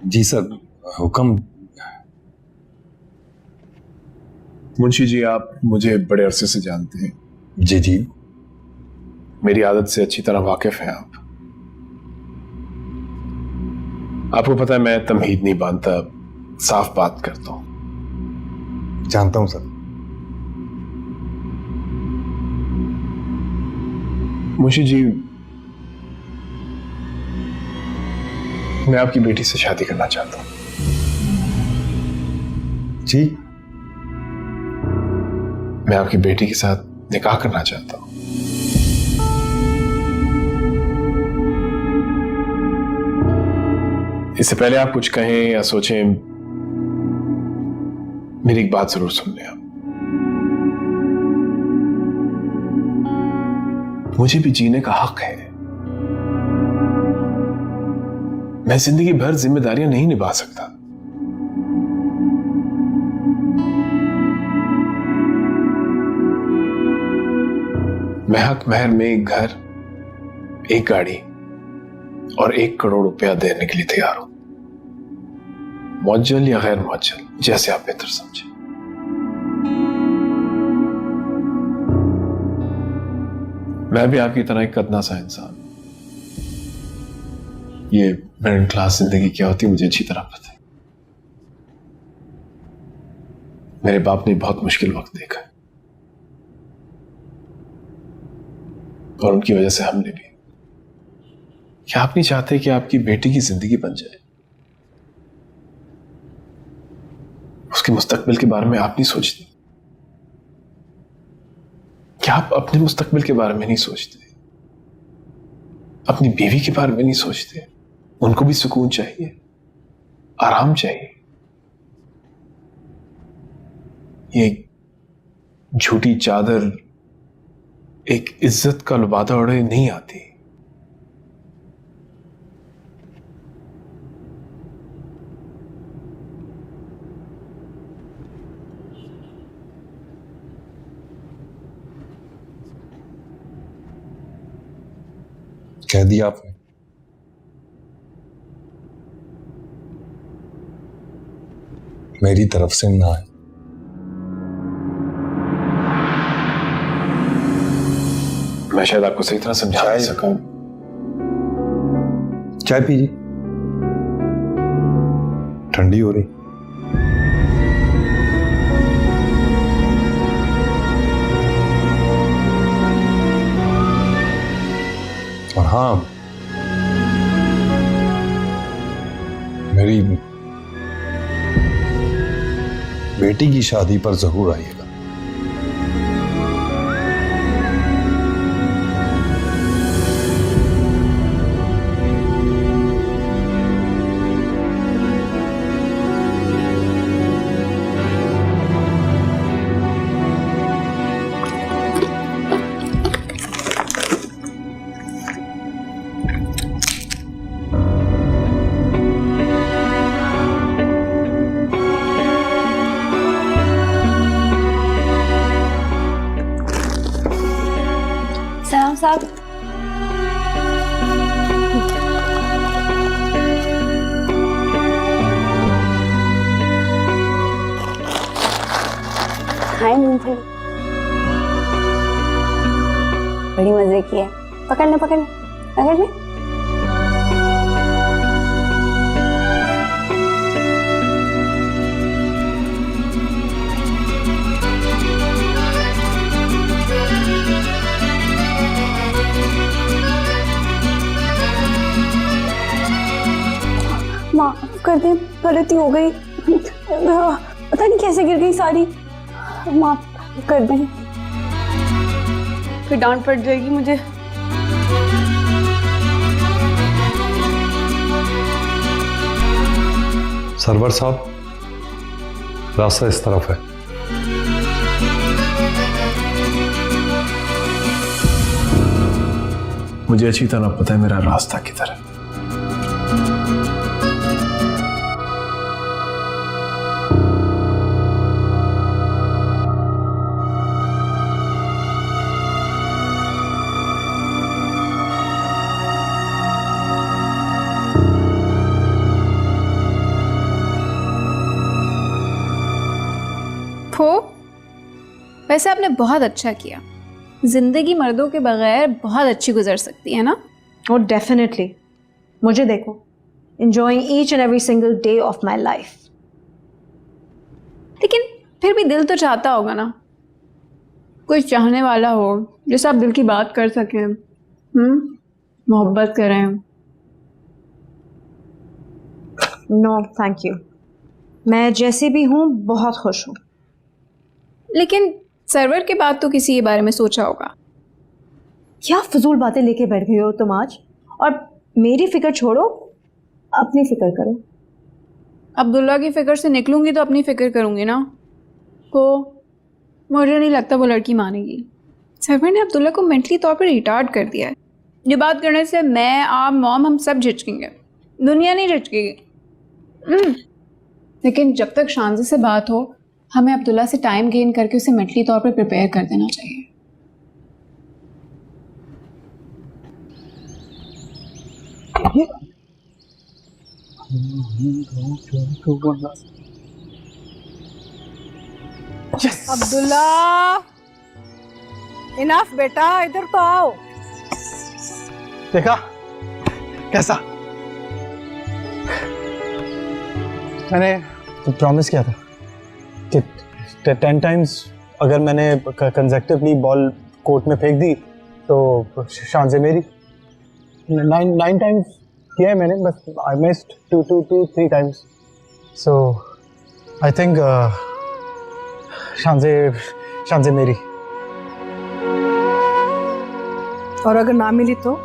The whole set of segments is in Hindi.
जी सर, हुक्म। मुंशी जी, आप मुझे बड़े अरसे से जानते हैं। जी जी। मेरी आदत से अच्छी तरह वाकिफ हैं आप। आपको पता है मैं तमहीद नहीं बांधता, साफ बात करता हूं। जानता हूं सर। मुंशी जी, मैं आपकी बेटी से शादी करना चाहता हूं। जी। मैं आपकी बेटी के साथ निकाह करना चाहता हूं। इससे पहले आप कुछ कहें या सोचें, मेरी एक बात जरूर सुन लें आप। मुझे भी जीने का हक है। मैं जिंदगी भर जिम्मेदारियां नहीं निभा सकता। मैं हक महर में एक घर, एक गाड़ी और 1 करोड़ रुपया देने के लिए तैयार हूं। मुअज्जल या गैर मुअज्जल, जैसे आप बेहतर समझे। मैं भी आपकी तरह एक कदना सा इंसान। ये मिडिल क्लास जिंदगी क्या होती है मुझे अच्छी तरह पता है। मेरे बाप ने बहुत मुश्किल वक्त देखा है और उनकी वजह से हमने भी। क्या आप नहीं चाहते कि आपकी बेटी की जिंदगी बन जाए? उसके मुस्तकबिल के बारे में आप नहीं सोचते? क्या आप अपने मुस्तकबिल के बारे में नहीं सोचते? अपनी बीवी के बारे में नहीं सोचते? उनको भी सुकून चाहिए, आराम चाहिए। ये झूठी चादर एक इज्जत का लुबादा ओढ़े नहीं आती। कह दिया आपने। मेरी तरफ से ना है। मैं शायद आपको सही तरह समझा नहीं सका। चाय पीजिए, ठंडी हो रही। और हाँ, मेरी बेटी की शादी पर जरूर आइएगा। सलाम साहब। खाए मूंगफली, बड़ी मजे की है। पकड़ ले पकड़ ले पकड़ ले। माफ कर दे, गलती हो गई। पता नहीं कैसे गिर गई सारी। माफ कर दे, फिर डांट पड़ जाएगी मुझे। सरवर साहब, रास्ता इस तरफ है। मुझे अच्छी तरह पता है मेरा रास्ता किधर है। वैसे आपने बहुत अच्छा किया। जिंदगी मर्दों के बगैर बहुत अच्छी गुजर सकती है ना। और डेफिनेटली मुझे देखो, enjoying each and every single day of my life. लेकिन फिर भी दिल तो चाहता होगा ना, कोई चाहने वाला हो जिससे आप दिल की बात कर सकें, मोहब्बत करें। नो थैंक यू, मैं जैसी भी हूँ बहुत खुश हूँ। लेकिन सर्वर के बाद तो किसी के बारे में सोचा होगा। क्या फजूल बातें लेके बैठ गए हो तुम आज? और मेरी फिक्र छोड़ो, अपनी फिक्र करो। अब्दुल्ला की फिक्र से निकलूंगी तो अपनी फिक्र करूंगी ना। को मुझे नहीं लगता वो लड़की मानेगी। सर्वर ने अब्दुल्ला को मेंटली तौर पर रिटार्ड कर दिया है। ये बात करने से मैं, आप, मॉम, हम सब झिझकेंगे, दुनिया नहीं झिझकेगी। लेकिन जब तक शांति से बात हो, हमें अब्दुल्ला से टाइम गेन करके उसे मेंटली तौर पर प्रिपेयर कर देना चाहिए। अब्दुल्ला, इनफ बेटा, इधर तो आओ। देखा कैसा? मैंने तो प्रॉमिस किया था कि 10 टाइम्स अगर मैंने कंसेक्टिवली बॉल कोर्ट में फेंक दी तो शान से मेरी 9 टाइम्स किया है मैंने, बस I missed 2 3 times. So I think शान से मेरी। और अगर ना मिली तो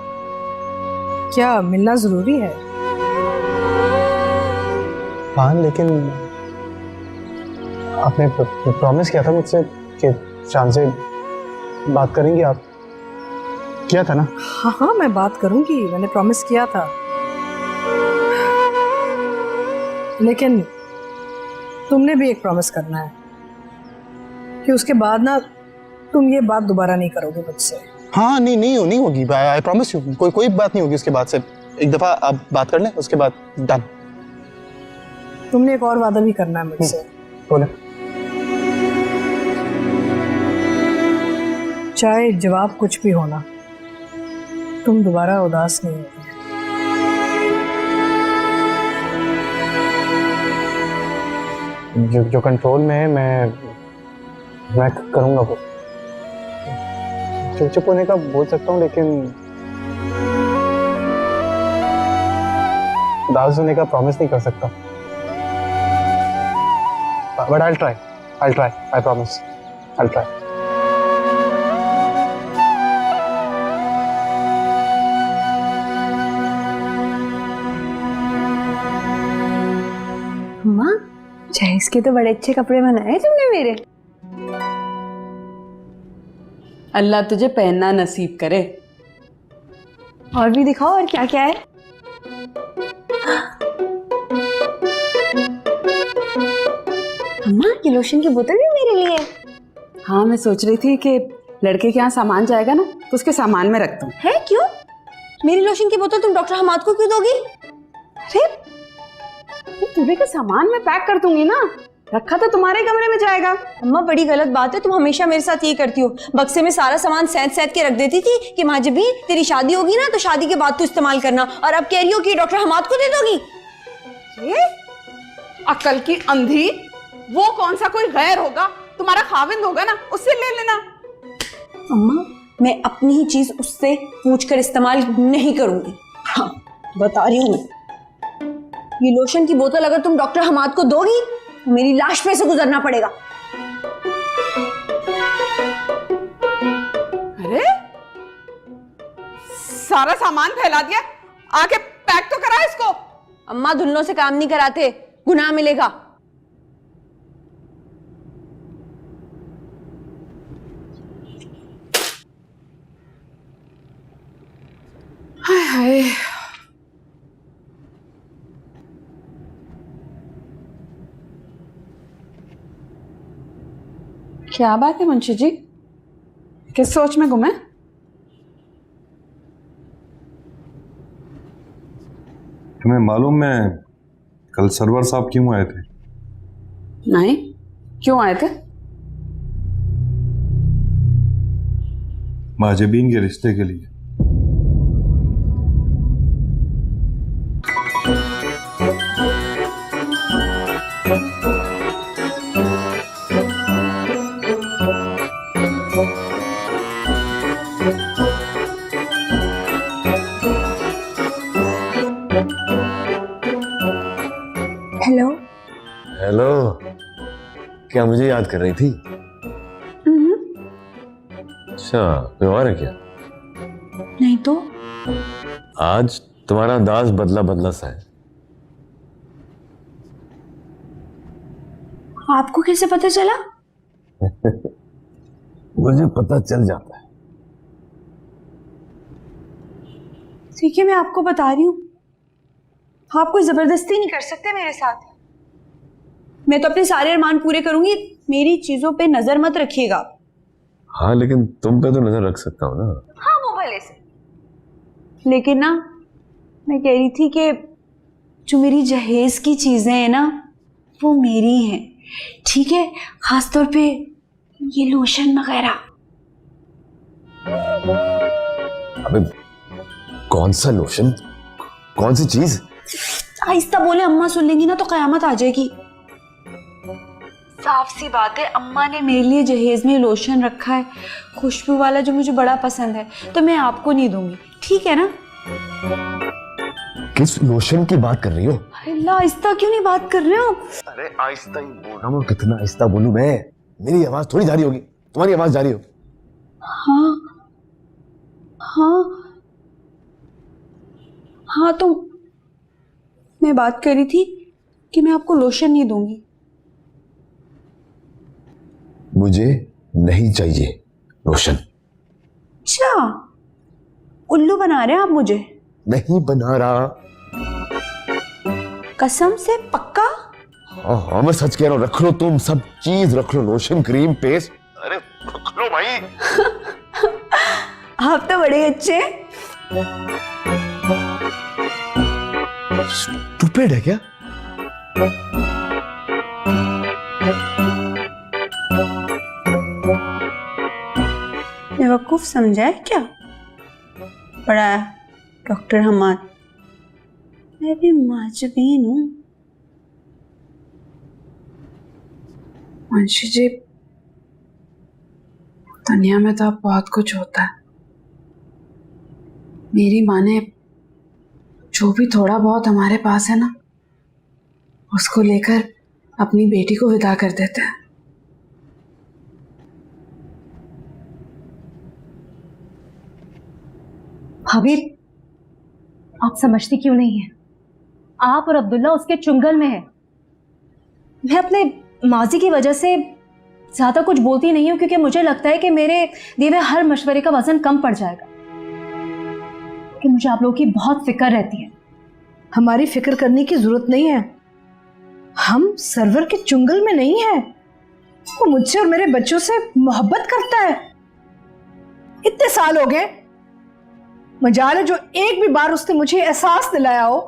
क्या मिलना जरूरी है? हाँ, लेकिन आपने प्रॉमिस किया था मुझसे कि शान से बात करेंगे आप, किया था ना? हाँ हाँ, मैं बात करूंगी, मैंने प्रॉमिस किया था। लेकिन तुमने भी एक प्रॉमिस करना है कि उसके बाद ना तुम ये बात दोबारा नहीं करोगे मुझसे। हाँ, नहीं होगी, आई प्रॉमिस यू। कोई बात नहीं होगी उसके बाद से। एक दफा आप बात कर लें, उसके बाद डन। तुमने एक और वादा भी करना है मुझसे। बोले। चाहे जवाब कुछ भी होना, तुम दोबारा उदास नहीं होगे। जो कंट्रोल में है मैं करूंगा वो। चुप होने का बोल सकता हूँ, लेकिन उदास होने का प्रॉमिस नहीं कर सकता। But I'll try, I promise, I'll try. अम्मा, जहेज के तो बड़े अच्छे कपड़े बनाए तुमने मेरे। अल्लाह तुझे पहनना नसीब करे। और भी दिखाओ, और क्या क्या है? अम्मा, ये लोशन की बोतल भी मेरे लिए है। हाँ, मैं सोच रही थी कि लड़के के यहाँ सामान जाएगा ना तो उसके सामान में रख दूं। है? क्यों? मेरी लोशन की बोतल तुम डॉक्टर हमाद को क्यों दोगी? अरे तुम्हें का सामान में पैक कर दूंगी ना, रखा तो तुम्हारे कमरे में जाएगा। अम्मा, बड़ी गलत बात है, तुम हमेशा मेरे साथ ये करती हो। बक्से में सारा सामान सैद के रख देती थी कि माँ जब भी तेरी शादी होगी ना तो शादी के बाद तू इस्तेमाल करना, और अब कह रही हो कि डॉक्टर हमाद को दे दोगी। अकल की अंधी, वो कौन सा कोई गैर होगा, तुम्हारा खाविंद होगा ना, उससे ले लेना। अम्मा, मैं अपनी ही चीज उससे पूछकर इस्तेमाल नहीं करूंगी। हाँ, बता रही हूँ मैं। ये लोशन की बोतल अगर तुम डॉक्टर हमाद को दोगी तो मेरी लाश पे से गुजरना पड़ेगा। अरे सारा सामान फैला दिया, आके पैक तो करा इसको। अम्मा, धुलनों से काम नहीं कराते, गुनाह मिलेगा। हाय हाय, क्या बात है मुंशी जी, किस सोच में गुमे? तुम्हें मालूम है कल सरवर साहब क्यों आए थे? नहीं, क्यों आए थे? माजबीन के रिश्ते के लिए। हेलो। हेलो, क्या मुझे याद कर रही थी? अच्छा, कोई और है क्या? नहीं तो। आज तुम्हारा अंदाज बदला बदला सा है। आपको कैसे पता चला? मुझे पता चल जाता है। ठीक है, मैं आपको बता रही हूँ, आप कोई जबरदस्ती नहीं कर सकते मेरे साथ। मैं तो अपने सारे अरमान पूरे करूंगी, मेरी चीजों पे नजर मत रखिएगा। हाँ, लेकिन तुम पे तो नजर रख सकता हूँ ना। हाँ, वो भले से। लेकिन ना, मैं कह रही थी कि जो मेरी जहेज की चीजें हैं ना, वो मेरी हैं, ठीक है? खासतौर पे ये लोशन वगैरह। अबे, कौन सा लोशन, कौन सी चीज? आहिस्ता बोले, अम्मा सुन लेंगी ना तो कयामत आ जाएगी। साफ सी बात है, अम्मा ने मेरे लिए जहेज में लोशन रखा है, खुशबू वाला, जो मुझे बड़ा पसंद है, तो मैं आपको नहीं दूंगी, ठीक है ना? किस लोशन की बात कर रही हो? अल्लाह, आहिस्ता क्यों नहीं बात कर रहे हो? अरे आहिस्ता ही बोलना, और कितना आहिस्ता बोलूं मैं? मेरी आवाज थोड़ी जा रही होगी, तुम्हारी आवाज जा रही हो। हाँ हाँ हाँ, तो मैं बात कर रही थी कि मैं आपको लोशन नहीं दूंगी। मुझे नहीं चाहिए लोशन। अच्छा, उल्लू बना रहे हैं आप मुझे? नहीं बना रहा। कसम से? पक्का? हाँ हाँ, मैं सच कह रहा हूँ। रख लो, तुम सब चीज रख लो, लोशन, क्रीम, पेस्ट, अरे रख लो भाई। आप तो बड़े अच्छे। स्टूपिड है क्या? बेवकूफ समझा है क्या? बड़ा डॉक्टर हमाद, मैं भी माजबीन हूँ। मुंशी जी, दुनिया में तो अब बहुत कुछ होता है। मेरी माँ ने जो भी थोड़ा बहुत हमारे पास है ना, उसको लेकर अपनी बेटी को विदा कर देते हैं। भाभी, आप समझती क्यों नहीं है? आप और अब्दुल्ला उसके चुंगल में है। मैं अपने माजी की वजह से ज्यादा कुछ बोलती नहीं हूं, क्योंकि मुझे लगता है कि मेरे दिए हुए हर मशवरे का वजन कम पड़ जाएगा, कि मुझे आप लोगों की बहुत फिक्र रहती है। हमारी फिक्र करने की जरूरत नहीं है, हम सरवर के चुंगल में नहीं है। वो मुझसे और मेरे बच्चों से मोहब्बत करता है। इतने साल हो गए, मजाल है जो एक भी बार उसने मुझे एहसास दिलाया हो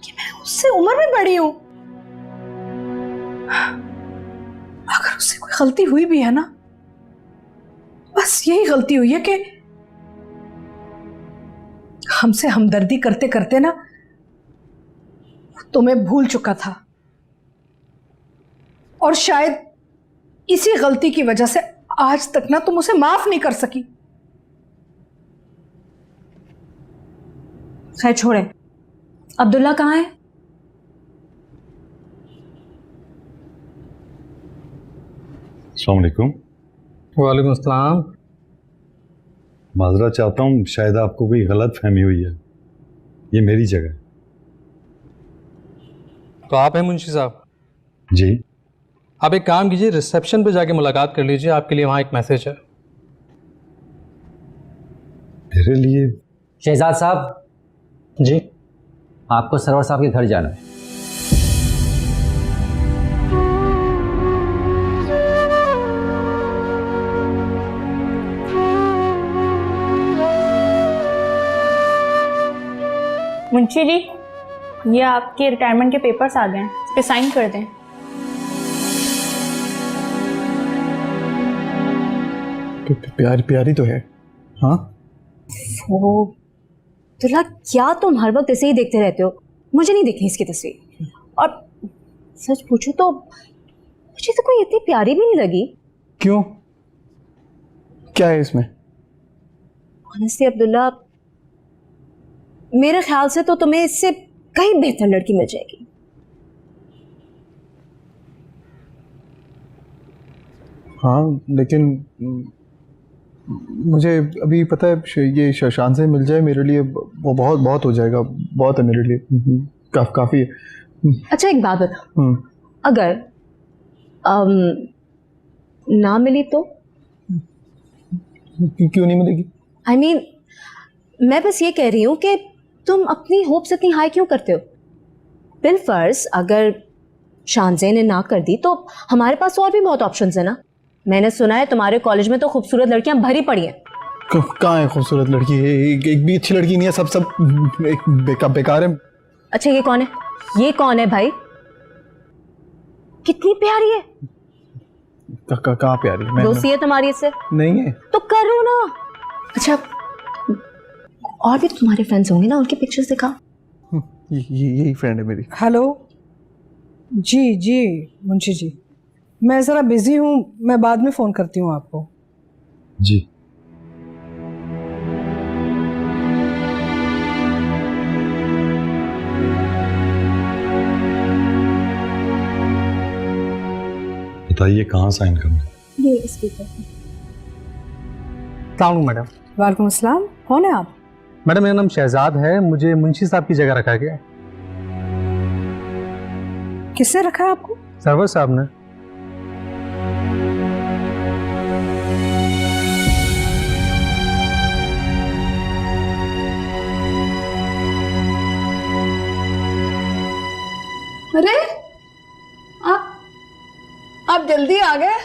कि मैं उससे उम्र में बड़ी हूं। अगर उससे कोई गलती हुई भी है ना, बस यही गलती हुई है कि हमसे हमदर्दी करते करते ना तुम्हें भूल चुका था, और शायद इसी गलती की वजह से आज तक ना तुम उसे माफ नहीं कर सकी। खैर छोड़े, अब्दुल्ला कहाँ है? अस्सलाम वालेकुम। वालेकुम अस्सलाम। माजरा चाहता हूँ, शायद आपको कोई गलत फहमी हुई है। ये मेरी जगह है। तो आप हैं मुंशी साहब? जी। आप एक काम कीजिए, रिसेप्शन पे जाके मुलाकात कर लीजिए, आपके लिए वहाँ एक मैसेज है। मेरे लिए? शहजाद साहब जी। आपको सरवर साहब के घर जाना है। मुंशी जी, ये आपके रिटायरमेंट के पेपर्स आ गए हैं, इस पे साइन कर दें। प्यारी प्यारी तो है, हाँ वो अब्दुल्ला, क्या तुम हर वक्त ऐसे ही देखते रहते हो? मुझे नहीं देखनी इसकी तस्वीर। और सच पूछो तो मुझे तो कोई इतनी प्यारी भी नहीं लगी। क्यों, क्या है इसमें? ऑनेस्टली अब्दुल्ला, मेरे ख्याल से तो तुम्हें इससे कहीं बेहतर लड़की मिल जाएगी। हाँ लेकिन मुझे अभी पता है ये शान से मिल जाए मेरे लिए वो बहुत बहुत हो जाएगा, बहुत है मेरे लिए, काफ़ी है। अच्छा एक बात बता, अगर ना मिली तो? क्यों नहीं मिलेगी? I mean, मैं बस ये कह रही हूँ कि तुम अपनी होप्स इतनी हाई क्यों करते हो? बिलफर्ज अगर शानज़े ने ना कर दी तो हमारे पास और भी बहुत ऑप्शंस है ना। मैंने सुना है तुम्हारे कॉलेज में तो खूबसूरत लड़कियां भरी पड़ी हैं। कहाँ है खूबसूरत लड़की? एक भी अच्छी लड़की नहीं है, सब एक बेकार है। अच्छा ये कौन है? ये कौन है भाई? कितनी प्यारी है। कहाँ प्यारी है? दोस्ती है तुम्हारी इससे? नहीं है तो करो ना। अच्छा और भी तुम्हारे फ्रेंड्स होंगे ना, उनकी पिक्चर्स दिखा। यही फ्रेंड है मेरी। हेलो जी जी मुंशी जी, मैं ज़रा बिजी हूँ, मैं बाद में फ़ोन करती हूँ आपको। जी। बताइए कहाँ साइन करना है? ये इसकी मैडम। वालेकुम अस्सलाम, कौन है आप? मैडम मेरा नाम शहजाद है, मुझे मुंशी साहब की जगह रखा गया है। किसने रखा है आपको? सरवर साहब ने। अरे आप जल्दी आ गए,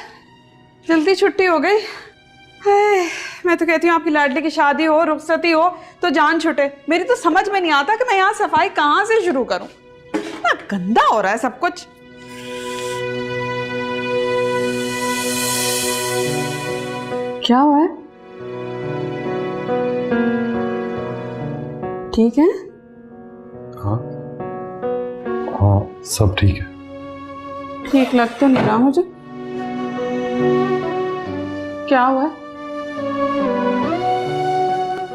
जल्दी छुट्टी हो गई। मैं तो कहती हूँ आपकी लाडली की शादी हो, रुखसती हो तो जान छुटे। मेरी तो समझ में नहीं आता कि मैं यहाँ सफाई कहाँ से शुरू करूँ। इतना गंदा हो रहा है सब कुछ। क्या हुआ है? ठीक है? हाँ हाँ सब ठीक है। ठीक लग तो नहीं रहा मुझे। क्या हुआ?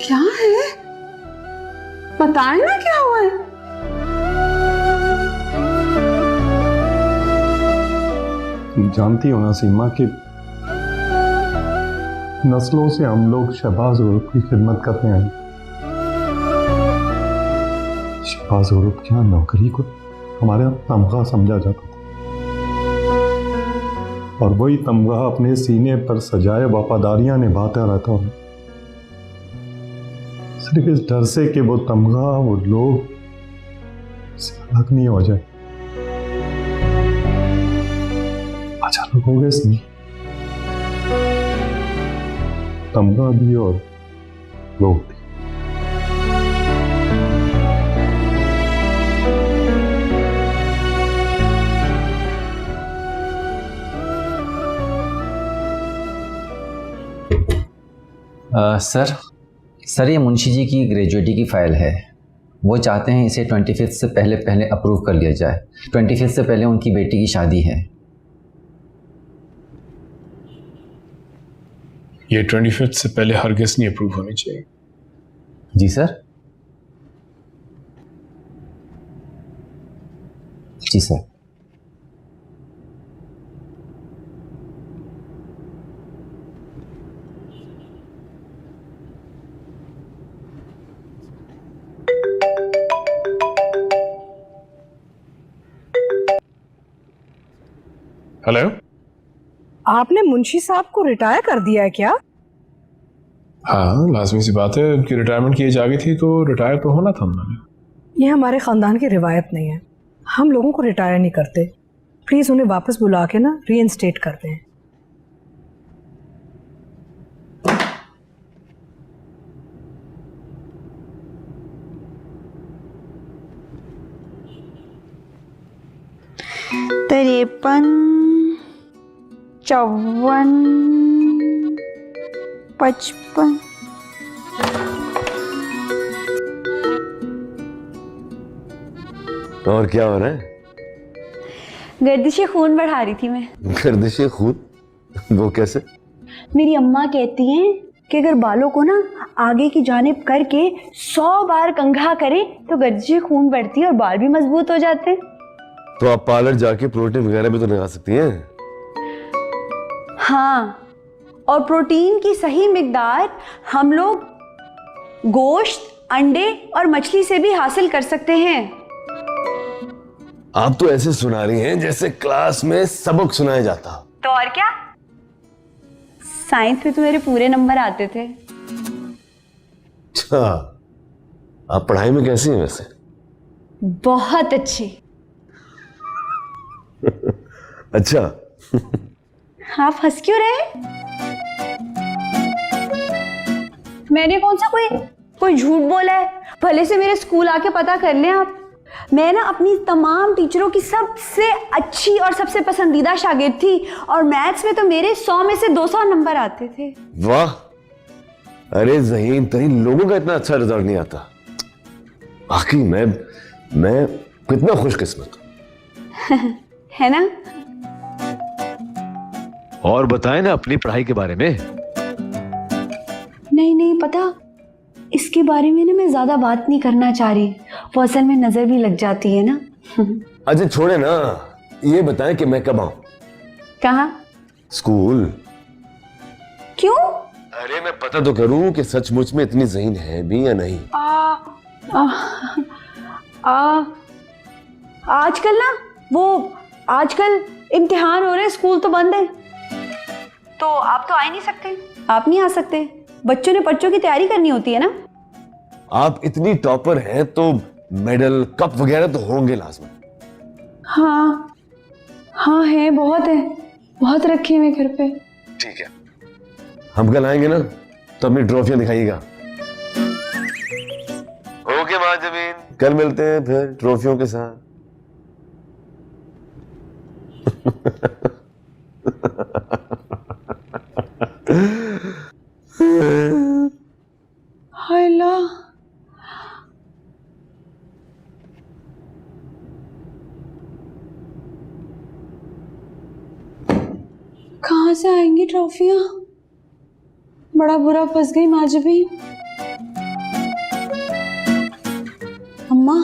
क्या है? बताएं ना क्या हुआ है। जानती हो ना सीमा कि नस्लों से हम लोग शहबाज औरत की खिदमत करते हैं। शहबाज औरत की नौकरी को हमारे यहाँ तमगा समझा जाता था और वही तमगा अपने सीने पर सजाए वफादारियां निभाता रहता हूँ, सिर्फ इस डर से कि वो तमगा वो लोग से अलग नहीं हो जाए। अच्छा लोग हो गए सही, तमगा भी और लोग भी। सर ये मुंशी जी की ग्रेजुएटी की फ़ाइल है। वो चाहते हैं इसे 25 से पहले अप्रूव कर लिया जाए। 25 से पहले उनकी बेटी की शादी है। ये 25 से पहले हरगिज़ नहीं अप्रूव होनी चाहिए। जी सर। जी सर। हेलो, आपने मुंशी साहब को रिटायर कर दिया है क्या? हाँ लाजमी सी बात है, उनकी रिटायरमेंट की एज आ गई थी तो रिटायर तो होना था उन्होंने। ये हमारे ख़ानदान की रिवायत नहीं है, हम लोगों को रिटायर नहीं करते। प्लीज़ उन्हें वापस बुला के ना रीइंस्टेट कर दें। तिरपन 54 55 और क्या हो रहा है? गर्दिश खून बढ़ा रही थी मैं। गर्दिश खून? वो कैसे? मेरी अम्मा कहती हैं कि अगर बालों को ना आगे की जानिब करके 100 बार कंघा करें तो गर्दिश खून बढ़ती है और बाल भी मजबूत हो जाते हैं। तो आप पार्लर जाके प्रोटीन वगैरह भी तो लगा सकती हैं। हाँ, और प्रोटीन की सही मिकदार हम लोग गोश्त, अंडे और मछली से भी हासिल कर सकते हैं। आप तो ऐसे सुना रही हैं जैसे क्लास में सबक सुनाया जाता। तो और क्या, साइंस में तो मेरे पूरे नंबर आते थे। अच्छा, आप पढ़ाई में कैसी हैं वैसे? बहुत अच्छी। अच्छा। आप हंस क्यों रहे? मैंने कौन सा कोई झूठ बोला है? भले से मेरे स्कूल आके पता कर लें आप। मैं ना अपनी तमाम टीचरों की सबसे अच्छी और सबसे पसंदीदा शागिर्द थी और मैथ्स में तो मेरे 100 में से 200 नंबर आते थे। वाह, अरे ज़हीन तरीन लोगों का इतना अच्छा रिजल्ट नहीं आता। वाकई मैं कितना खुशकिस्मत हूं। है ना? और बताएं ना अपनी पढ़ाई के बारे में। नहीं पता, इसके बारे में ना मैं ज्यादा बात नहीं करना चाह रही, वो असल में नजर भी लग जाती है ना। अच्छा छोड़े ना, ये बताएं कि मैं कब आऊं? कहाँ? स्कूल। क्यों? अरे मैं पता तो करूं कि सचमुच में इतनी ज़हीन है भी या नहीं। आजकल ना आजकल इम्तिहान हो रहे हैं, स्कूल तो बंद है, तो आप तो आ ही नहीं सकते। आप नहीं आ सकते, बच्चों ने पर्चों की तैयारी करनी होती है ना। आप इतनी टॉपर हैं तो मेडल कप वगैरह तो होंगे लाजमी। हाँ है, बहुत रखे हुए घर पे। ठीक है, हम कल आएंगे ना तो अपनी ट्रॉफियां दिखाइएगा। ओके मां जमीन, कल मिलते हैं फिर ट्रॉफियों के साथ। हाय अल्लाह, कहाँ से आएंगी ट्रॉफियां? बड़ा बुरा फंस गई माँ जबी। अम्मा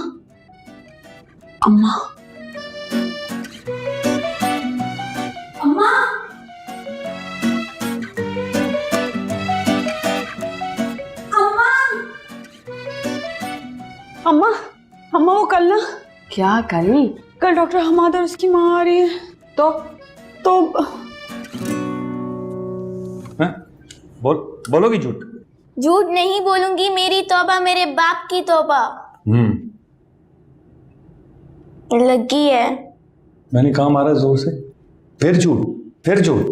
अम्मा अम्मा अम्मा अम्मा, वो कल ना। क्या कल? कल डॉक्टर हमाद और उसकी माँ आ रही है। तो बोलोगी झूठ? झूठ नहीं बोलूंगी, मेरी तौबा मेरे बाप की तौबा। लगी है। मैंने कहा मारा जोर से। फिर झूठ।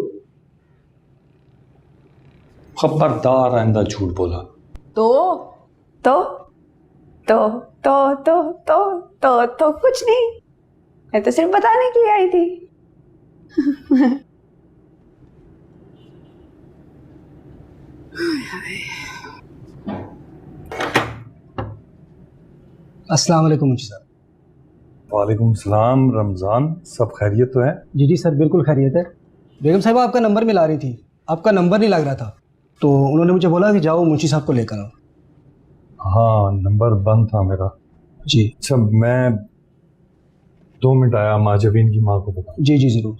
खबरदार आइंदा झूठ बोला तो कुछ नहीं, मैं तो सिर्फ बताने के लिए आई थी। अस्सलाम वालेकुम मुंशी साहब। वालेकुम सलाम। रमजान, सब खैरियत तो है? जी सर, बिल्कुल खैरियत है। बेगम साहिबा आपका नंबर मिला रही थी, आपका नंबर नहीं लग रहा था, तो उन्होंने मुझे बोला कि जाओ मुंशी साहब को लेकर आओ। हाँ, नंबर बंद था मेरा। जी अच्छा, मैं 2 मिनट आया, माजबीन की माँ को बता। जी ज़रूर।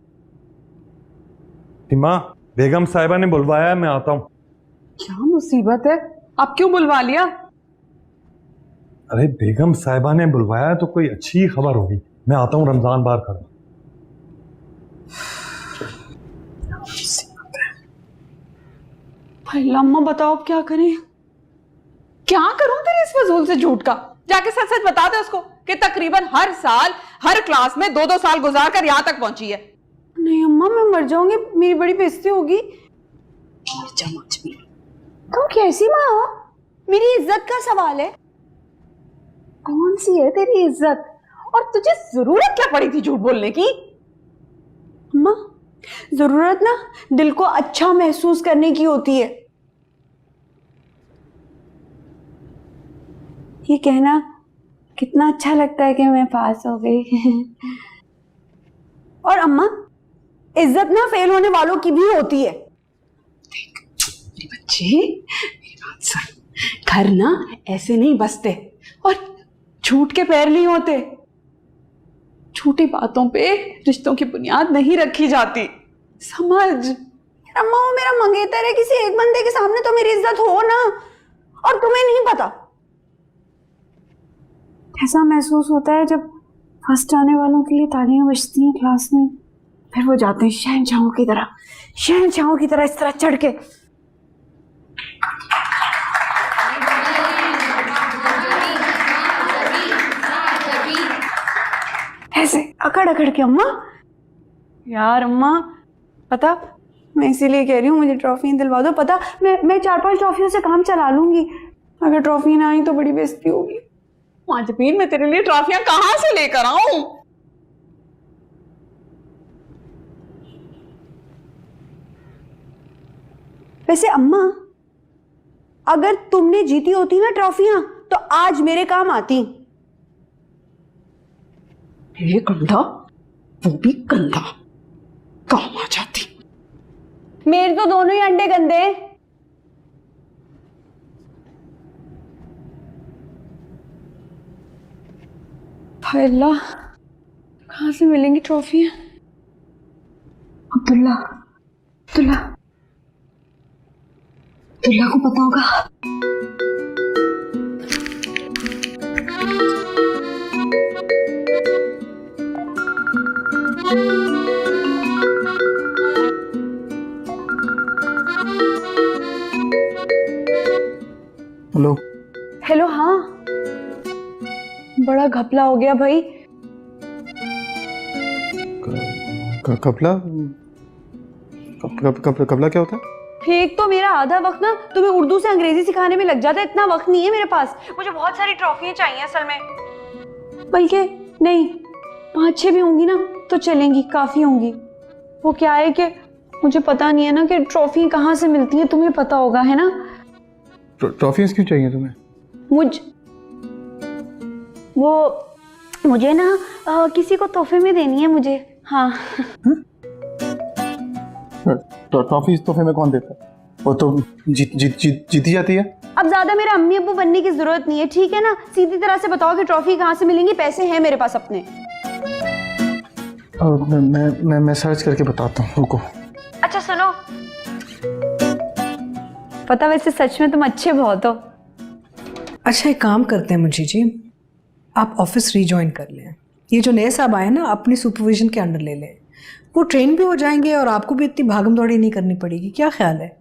माँ, बेगम साहिबा ने बुलवाया है, मैं आता हूँ। क्या मुसीबत है, आप क्यों बुलवा लिया? अरे बेगम साहिबा ने बुलवाया तो कोई अच्छी खबर होगी। मैं आता हूँ, रमजान बाहर खड़ा। भाई अम्मा बताओ अब क्या करें? क्या करूं तेरे इस फजूल से झूठ का? जाके सच सच बता दे उसको कि तकरीबन हर साल हर क्लास में 2-2 साल गुजार कर यहां तक पहुंची है। नहीं अम्मा, मैं मर जाऊंगी, मेरी बड़ी बेइज्जती होगी। तुम कैसी माँ हो? मेरी इज्जत का सवाल है। कौन सी है तेरी इज्जत? और तुझे जरूरत क्या पड़ी थी झूठ बोलने की? अम्मा, जरूरत ना दिल को अच्छा महसूस करने की होती है। ये कहना कितना अच्छा लगता है कि मैं पास हो गई। और अम्मा, इज्जत ना फेल होने वालों की भी होती है। मेरे बच्चे, मेरी बात सुन, घर ना ऐसे नहीं बसते और झूठ के पैर नहीं होते। छोटी बातों पे रिश्तों की बुनियाद नहीं रखी जाती, समझ। अम्मा, वो मेरा मंगेतर है, किसी एक बंदे के सामने तो मेरी इज्जत हो ना, और तुम्हें नहीं पता। ऐसा महसूस होता है जब फर्स्ट आने वालों के लिए तालियां बजती हैं क्लास में, फिर वो जाते हैं शहंशाहों की तरह इस तरह चढ़ के। ऐसे अकड़ अकड़ के। अम्मा यार, अम्मा पता, मैं इसीलिए कह रही हूँ मुझे ट्रॉफी दिलवा दो। पता, मैं 4-5 ट्रॉफियों से काम चला लूंगी। अगर ट्रॉफी ना आई तो बड़ी बेइज्जती होगी। माजबीन, मैं तेरे लिए ट्रॉफियां कहां से लेकर आऊं? वैसे अम्मा, अगर तुमने जीती होती ना ट्रॉफियां तो आज मेरे काम आती। ये गंदा, वो भी गंदा, काम आ जाती। मेरे तो दोनों ही अंडे गंदे। हाय अल्लाह, कहां से मिलेंगी ट्रॉफियां? अब्दुल्ला को पता होगा। हेलो, हाँ, बड़ा घपला हो गया भाई। कपला क्या होता है? एक तो मेरा आधा वक्त ना तुम्हें उर्दू से अंग्रेजी सिखाने में लग जाता है, इतना वक्त नहीं है मेरे पास। मुझे बहुत सारी ट्रॉफियां चाहिए असल में, बल्कि नहीं, 5-6 भी होंगी ना तो चलेंगी, काफी होंगी। वो क्या है कि मुझे पता नहीं है ना कि ट्रॉफी कहाँ से मिलती है, तुम्हें पता होगा है ना। ट्रॉफीज क्यों चाहिए तुम्हें? मुझे ना किसी को तोहफे में देनी है मुझे। हाँ। ट्रॉफीज तोहफे में कौन देता है? वो तो जीती जाती है। अब ज्यादा मेरे अम्मी अब्बू बनने की जरूरत नहीं है, ठीक है ना। सीधी तरह से बताओ कि ट्रॉफी कहाँ से मिलेंगी, पैसे हैं मेरे पास अपने। मैं सर्च करके बताता हूँ, रुको। अच्छा सुनो, पता वैसे सच में तुम अच्छे बहुत हो। अच्छा, एक काम करते हैं मुंशी जी, आप ऑफिस रीजॉइन कर लें। ये जो नए साहब आए ना, अपनी सुपरविजन के अंडर ले लें। वो ट्रेन भी हो जाएंगे और आपको भी इतनी भागम दौड़ी नहीं करनी पड़ेगी। क्या ख्याल है?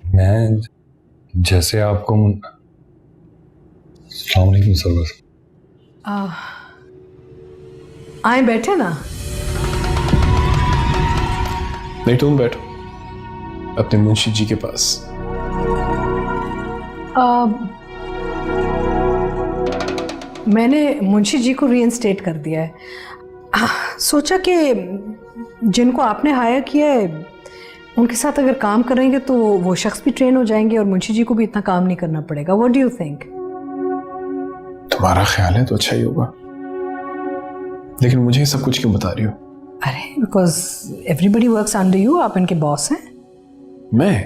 मैं जैसे आपको। अस्सलाम वालेकुम सरवर। आए, बैठे ना। नहीं, तुम बैठो अपने मुंशी जी के पास। मैंने मुंशी जी को रीइंस्टेट कर दिया है। सोचा कि जिनको आपने हायर किया है उनके साथ अगर काम करेंगे तो वो शख्स भी ट्रेन हो जाएंगे और मुंशी जी को भी इतना काम नहीं करना पड़ेगा। What do you think? तुम्हारा ख्याल है तो अच्छा ही होगा, लेकिन मुझे सब कुछ क्यों बता रही हो? अरे because everybody works under you, आप इनके बॉस हैं। नहीं,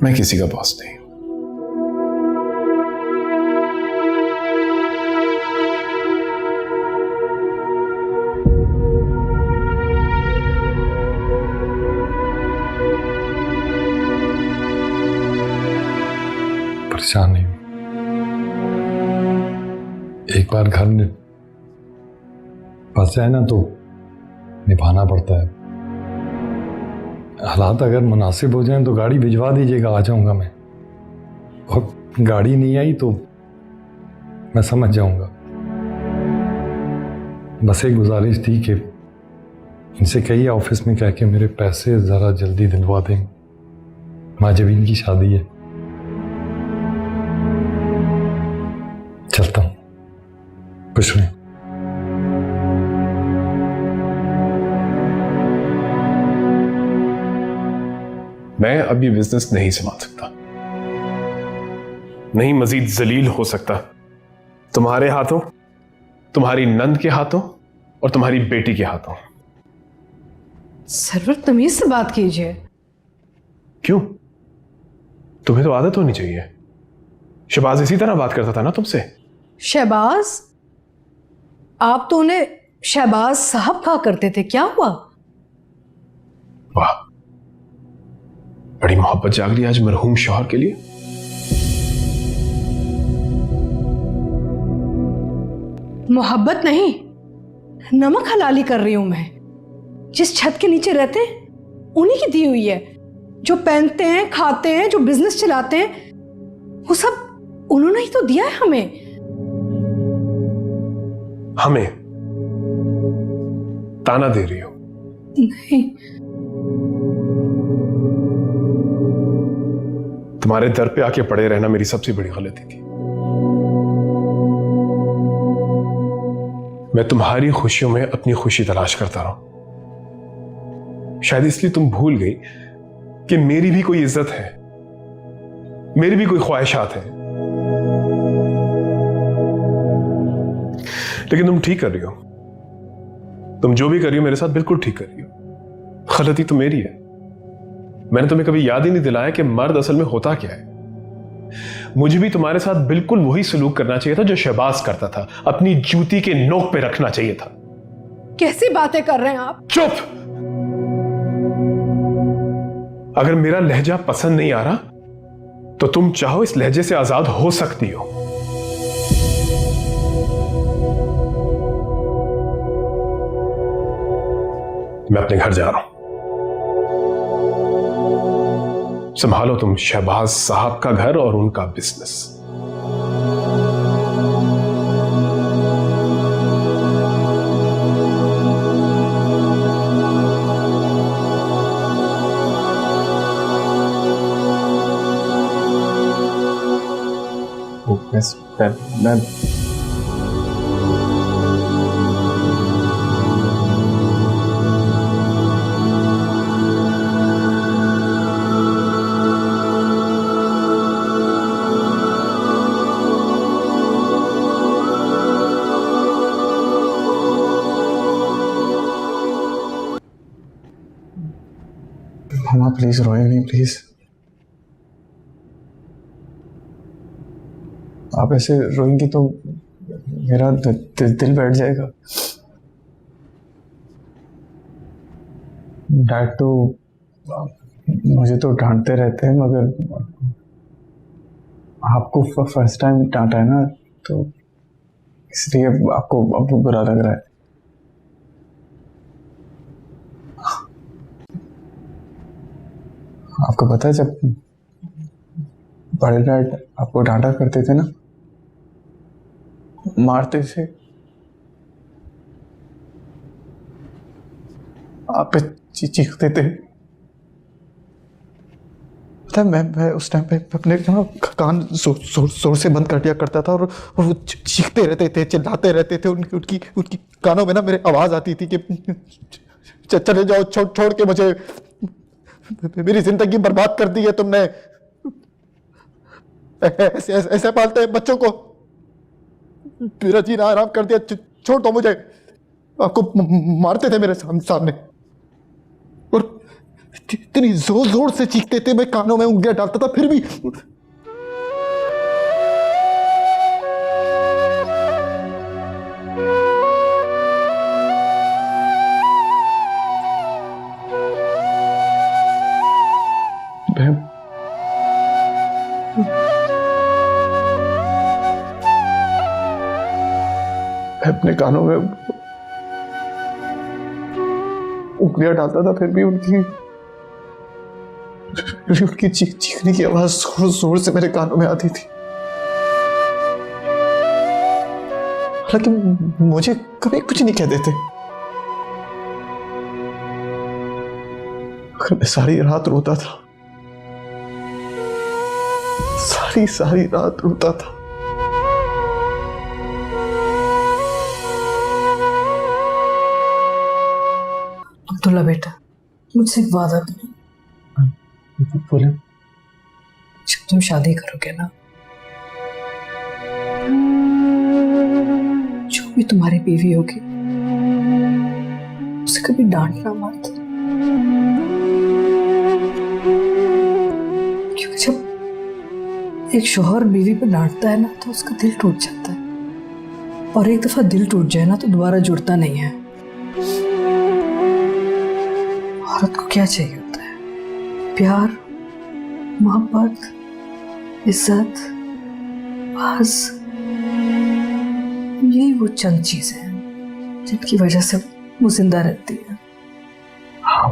मैं किसी का बॉस नहीं। परेशान नहीं हूं। एक बार घर में फंस जाए ना तो निभाना पड़ता है। हालात अगर मुनासिब हो जाएं तो गाड़ी भिजवा दीजिएगा, आ जाऊंगा मैं। और गाड़ी नहीं आई तो मैं समझ जाऊंगा। बस एक गुजारिश थी कि इनसे कहिए ऑफिस में कह के मेरे पैसे ज़रा जल्दी दिलवा दें, माजबीन की शादी है। चलता हूँ, खुश रहें। मैं अब ये बिजनेस नहीं संभाल सकता। नहीं मजीद जलील हो सकता तुम्हारे हाथों, तुम्हारी नंद के हाथों और तुम्हारी बेटी के हाथों। सरवर तमीज से बात कीजिए। क्यों? तुम्हें तो आदत होनी चाहिए। शहबाज इसी तरह बात करता था ना तुमसे। शहबाज? आप तो उन्हें शहबाज साहब कहा करते थे, क्या हुआ? वाह, बड़ी मोहब्बत जाग रही आज मरहूम शौहर के लिए। मोहब्बत नहीं, नमक हलाली कर रही हूं मैं। जिस छत के नीचे रहते हैं उन्हीं की दी हुई है। जो पहनते हैं, खाते हैं, जो बिजनेस चलाते हैं, वो सब उन्होंने ही तो दिया है हमें। हमें ताना दे रही हो? नहीं, तुम्हारे दर पे आके पड़े रहना मेरी सबसे बड़ी गलती थी। मैं तुम्हारी खुशियों में अपनी खुशी तलाश करता रहा। शायद इसलिए तुम भूल गई कि मेरी भी कोई इज्जत है, मेरी भी कोई ख्वाहिशात है। लेकिन तुम ठीक कर रही हो। तुम जो भी कर रही हो मेरे साथ बिल्कुल ठीक कर रही हो। गलती तो मेरी है। मैंने तुम्हें कभी याद ही नहीं दिलाया कि मर्द असल में होता क्या है। मुझे भी तुम्हारे साथ बिल्कुल वही सलूक करना चाहिए था जो शहबाज करता था। अपनी जूती के नोक पे रखना चाहिए था। कैसी बातें कर रहे हैं आप? चुप! अगर मेरा लहजा पसंद नहीं आ रहा तो तुम चाहो इस लहजे से आजाद हो सकती हो। मैं अपने घर जा रहा हूं। संभालो तुम शहबाज साहब का घर और उनका बिजनेस। मैं मामा प्लीज रोए नहीं, प्लीज। आप ऐसे रोएंगी तो मेरा दिल बैठ जाएगा। डैड तो मुझे तो डांटते रहते हैं, मगर आपको फर्स्ट टाइम डांटा है ना, तो इसलिए आपको अब बुरा लग रहा है। आपको पता है जब बड़े डैड आपको डांटा करते थे ना, मारते थे, आप पे चीखते थे। पता है मैं उस टाइम पे अपने कान जोर से बंद कर दिया करता था, और वो चीखते रहते थे, चिल्लाते रहते थे। उनकी कानों में ना मेरे आवाज आती थी कि चले जाओ, छोड़ के मुझे, मेरी जिंदगी बर्बाद कर दी है तुमने। ऐसे पालते हैं बच्चों को, मेरा जीना आराम कर दिया, छोड़ दो मुझे। आपको मारते थे मेरे सामने, और इतनी जोर से चीखते थे, मैं कानों में उंगलियां डालता था, फिर भी अपने कानों में उंगलियां डालता था, फिर भी उनकी चीखने की आवाज जोर से मेरे कानों में आती थी। हालांकि मुझे कभी कुछ नहीं कहते थे। मैं सारी रात रोता था, सारी रात रोता था। अब्दुल्ला बेटा, मुझसे एक वादा करो। बोले। जब तुम शादी करोगे ना, जो भी तुम्हारी बीवी होगी उसे कभी डांटना मत, क्योंकि जब एक शौहर बीवी पर डांटता है ना तो उसका दिल टूट जाता है, और एक दफा दिल टूट जाए ना तो दोबारा जुड़ता नहीं है। औरत को क्या चाहिए होता है? प्यार, मोहब्बत, इज्जत, बस यही वो चंद चीजें हैं जिनकी वजह से वो जिंदा रहती है। हाँ,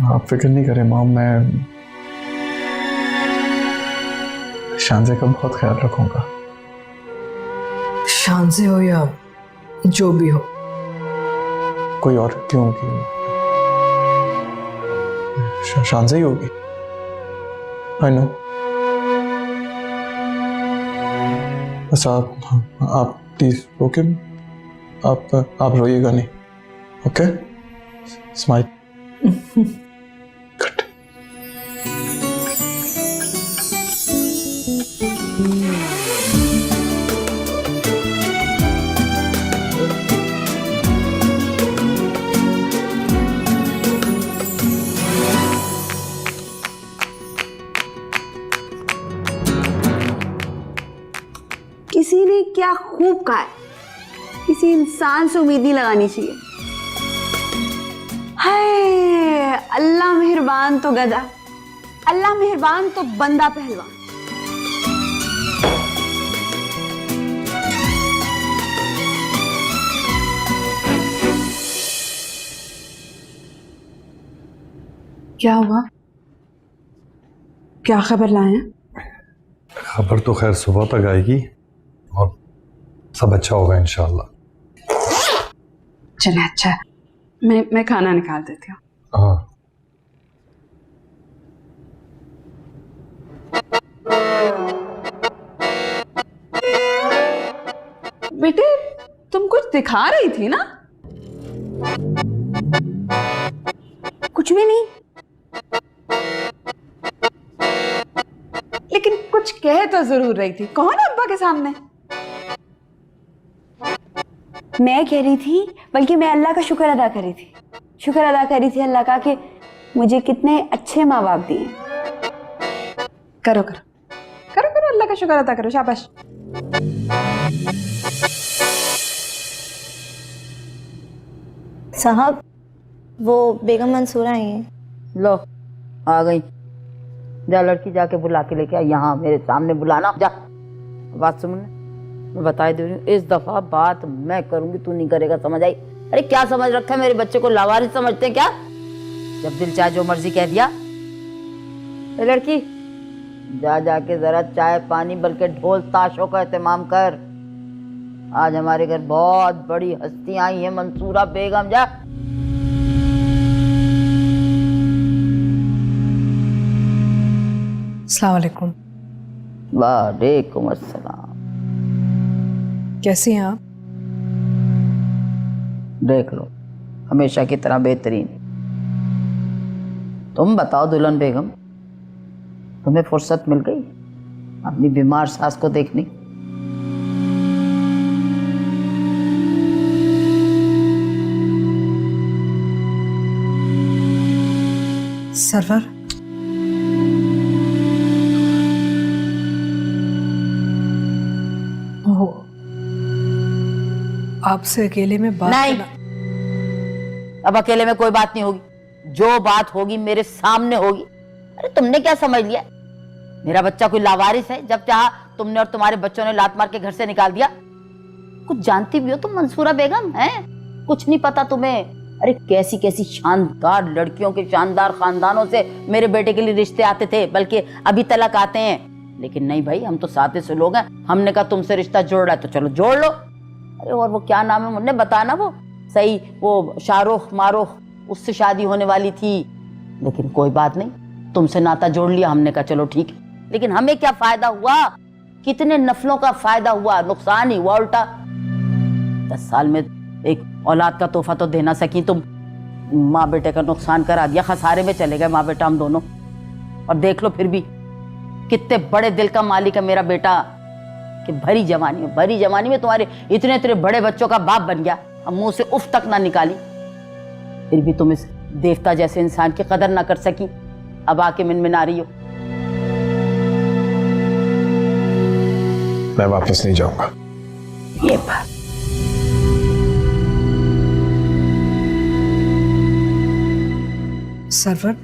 आप फिक्र नहीं करें मॉम, मैं शांजे का बहुत ख्याल रखूंगा। शांजे हो या जो भी हो, कोई और क्यों की शांजे ही होगी। I know. बस आप प्लीज ओके, आप रोइएगा नहीं, ओके? स्माइल। गुड। किसी ने क्या खूब कहा है, किसी इंसान से उम्मीद नहीं लगानी चाहिए। हाय, अल्लाह मेहरबान तो गधा, अल्लाह मेहरबान तो बंदा पहलवान। क्या हुआ? क्या खबर लाए हैं? खबर तो खैर सुबह तक आएगी और सब अच्छा होगा इंशाल्लाह। चले, अच्छा है। मैं खाना निकाल देती हूँ। हाँ, बेटे तुम कुछ दिखा रही थी ना? कुछ भी नहीं, लेकिन कुछ कह तो जरूर रही थी। कौन अब्बा के सामने? मैं कह रही थी, बल्कि मैं अल्लाह का शुक्र अदा कर रही थी। शुक्र अदा कर रही थी अल्लाह का कि मुझे कितने अच्छे माँ बाप दिए। करो करो करो करो, अल्लाह का शुक्र अदा करो, शाबाश। साहब वो बेगम मंसूरा आई है। लो आ गई, जा लड़की जाके बुला के लेके आ, यहाँ मेरे सामने बुलाना। जा, बात सुन, मैं बता दे रही हूँ, इस दफा बात मैं करूंगी, तू नहीं करेगा, समझ आई? अरे क्या समझ रखा है, मेरे बच्चे को लावारिस समझते हैं क्या? जब दिल चाहे जो मर्जी कह दिया। ए लड़की, जा जाके जरा चाय पानी बल्कि ढोल ताशों का एहतमाम कर। आज हमारे घर बहुत बड़ी हस्तियां आई हैं, मंसूरा बेगम। जा। अस्सलाम वालेकुम। वालेकुम अस्सलाम। कैसी हैं आप? देख लो, हमेशा की तरह बेहतरीन। तुम बताओ दुल्हन बेगम, तुम्हें फुर्सत मिल गई अपनी बीमार सास को देखने? सरवर, वो आपसे अकेले में बात नहीं, अब अकेले में कोई बात नहीं होगी। जो बात होगी मेरे सामने होगी। अरे तुमने क्या समझ लिया, मेरा बच्चा कोई लावारिस है? जब चाहा तुमने और तुम्हारे बच्चों ने लात मार के घर से निकाल दिया। कुछ जानती भी हो तुम मंसूरा बेगम? है कुछ नहीं पता तुम्हें? अरे कैसी कैसी शानदार लड़कियों के शानदार खानदानों से मेरे बेटे के लिए रिश्ते आते थे, बल्कि अभी तलक आते हैं। लेकिन नहीं भाई, हम तो सादे से लोग हैं, हमने कहा तुमसे रिश्ता जोड़ रहा है तो चलो जोड़ लो। अरे और वो क्या नाम है, मुन्ने बताना, वो सही, वो शाहरुख मारूख, उससे शादी होने वाली थी। लेकिन कोई बात नहीं, तुमसे नाता जोड़ लिया, हमने कहा चलो ठीक है। लेकिन हमें क्या फायदा हुआ? कितने नफलों का फायदा हुआ, नुकसान ही हुआ उल्टा। 10 साल में एक औलाद का तोहफा तो देना सकी तुम, माँ बेटे का नुकसान करा दिया, खसारे में चले गए माँ बेटा हम दोनों। और देख लो फिर भी कितने बड़े दिल का मालिक है मेरा बेटा। कि भरी जवानी में तुम्हारे इतने इतने बड़े बच्चों का बाप बन गया, अब मुंह से उफ तक ना निकाली, फिर भी तुम इस देवता जैसे इंसान की कदर ना कर सकी, अब आके मिनमिना रही हो। मैं वापस नहीं जाऊंगा। ये बात सरवर,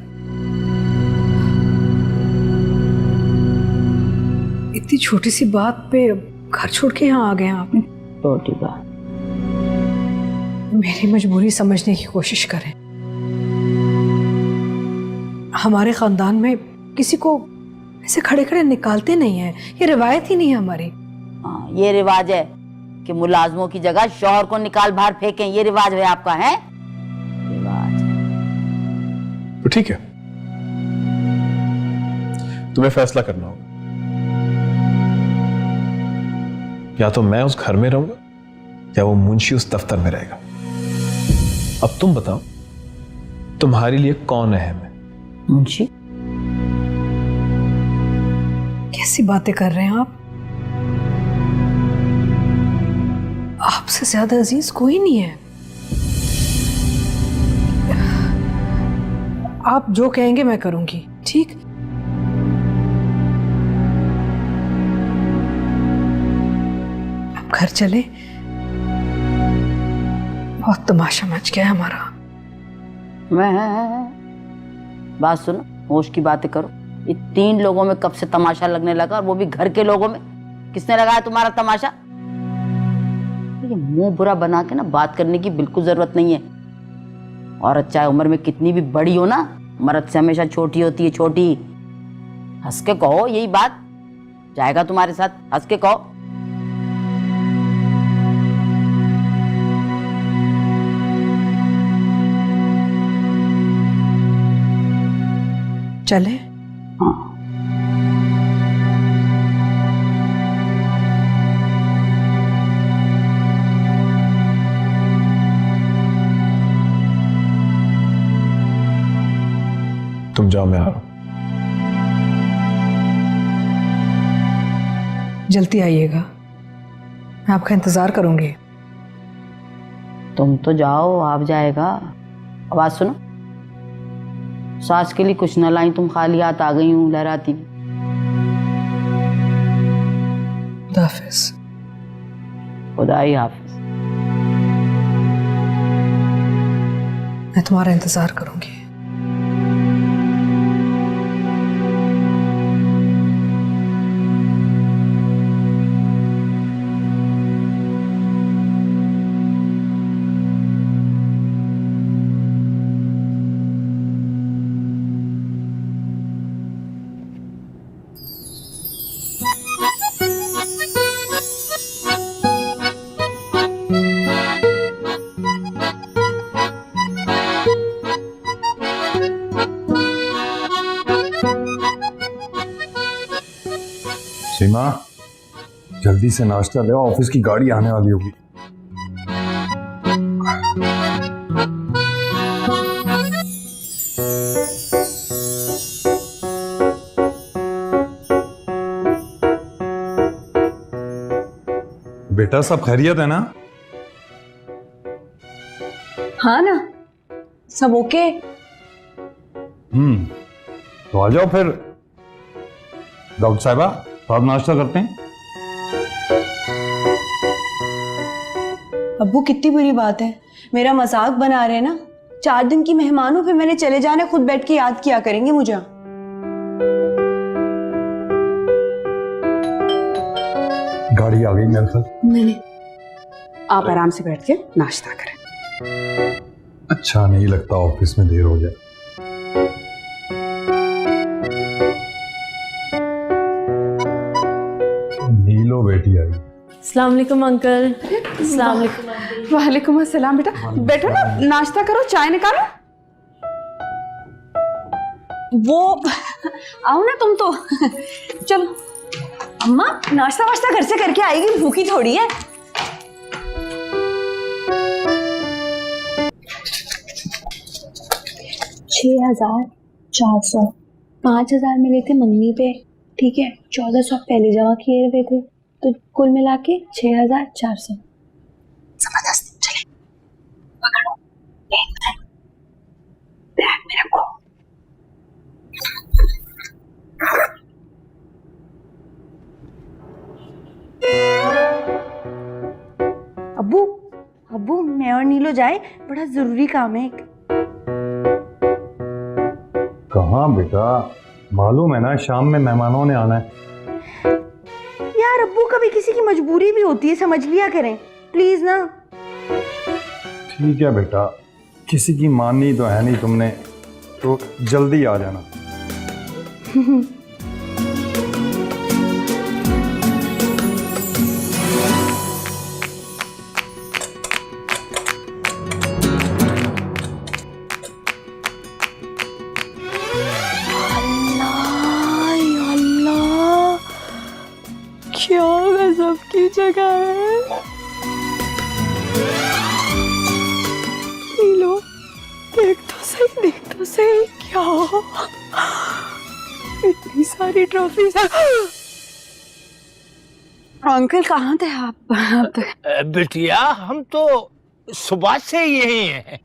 इतनी छोटी सी बात पे घर छोड़ के यहाँ आ गए हैं आप। छोटी बात, मेरी मजबूरी समझने की कोशिश करें। हमारे खानदान में किसी को ऐसे खड़े खड़े निकालते नहीं है, ये रिवायत ही नहीं है हमारी। हाँ, ये रिवाज है कि मुलाजमों की जगह शौहर को निकाल बाहर फेंकें, ये रिवाज है आपका, है रिवाज। तो ठीक है, तुम्हें फैसला करना होगा, या तो मैं उस घर में रहूंगा या वो मुंशी उस दफ्तर में रहेगा। अब तुम बताओ, तुम्हारे लिए कौन अहम है? मुंशी। कैसी बातें कर रहे हैं आप? आपसे ज्यादा अजीज कोई नहीं है। आप जो कहेंगे मैं करूंगी, ठीक? अब घर चले, बहुत तमाशा मच गया है हमारा। मैं बात सुनो, होश की बातें करो। ये 3 लोगों में कब से तमाशा लगने लगा, और वो भी घर के लोगों में? किसने लगाया तुम्हारा तमाशा? ये मुंह बुरा बना के ना बात करने की बिल्कुल जरूरत नहीं है। औरत चाहे उम्र में कितनी भी बड़ी हो ना, मर्द से हमेशा छोटी होती है, छोटी। हंस के कहो, यही बात जाएगा तुम्हारे साथ, हंस के कहो। चले? हाँ। तुम जाओ, मैं आ रहा हूं। जल्दी आइएगा, मैं आपका इंतजार करूंगी। तुम तो जाओ, आप जाएगा। आवाज सुनो, सास के लिए कुछ न लाई, तुम खाली हाथ आ गई हूं लहराती। खुदा हाफिज। खुदा ही हाफिज। मैं तुम्हारा इंतजार करूंगी। सीमा, जल्दी से नाश्ता ले, ऑफिस की गाड़ी आने वाली होगी। बेटा, सब खैरियत है ना? हाँ ना, सब ओके। तो आ जाओ फिर। डॉक्टर साहिबा, तो आप नाश्ता करते हैं? अब्बू, कितनी बुरी बात है, मेरा मजाक बना रहे हैं ना। 4 दिन की मेहमान हूं, फिर मैंने चले जाना, खुद बैठ के याद किया करेंगे मुझे। गाड़ी आ गई मेरे ख्याल। नहीं, आप आराम से बैठ के नाश्ता करें। अच्छा नहीं लगता ऑफिस में देर हो जाए। नीलो बेटी आई। अस्सलाम वालेकुम अंकल। अस्सलाम वालेकुम। वालेकुम अस्सलाम। बेटा बैठो ना, नाश्ता करो, चाय निकालो। वो आओ ना तुम तो। चलो अम्मा, नाश्ता वाश्ता घर से करके आएगी, भूखी थोड़ी है। छह 400 5,000 मिले थे मंगनी पे, ठीक है, 1,400 पहले जमा किए हुए थे, तो कुल मिला के 6,400। जबरदस्त, चले पकड़ो, बैग में रखो। अब्बू अब्बू, मैं और नीलो जाए, बड़ा जरूरी काम है। कहाँ बेटा, मालूम है ना शाम में मेहमानों ने आना है। यार अब्बू, कभी किसी की मजबूरी भी होती है, समझ लिया करें प्लीज ना। ठीक है बेटा, किसी की माननी तो है नहीं तुमने, तो जल्दी आ जाना। क्या गजब की जगह है। नीलो, देख तो सही क्या इतनी सारी ट्रॉफीज। अंकल कहाँ थे आप? बिटिया, हम तो सुबह से यही हैं।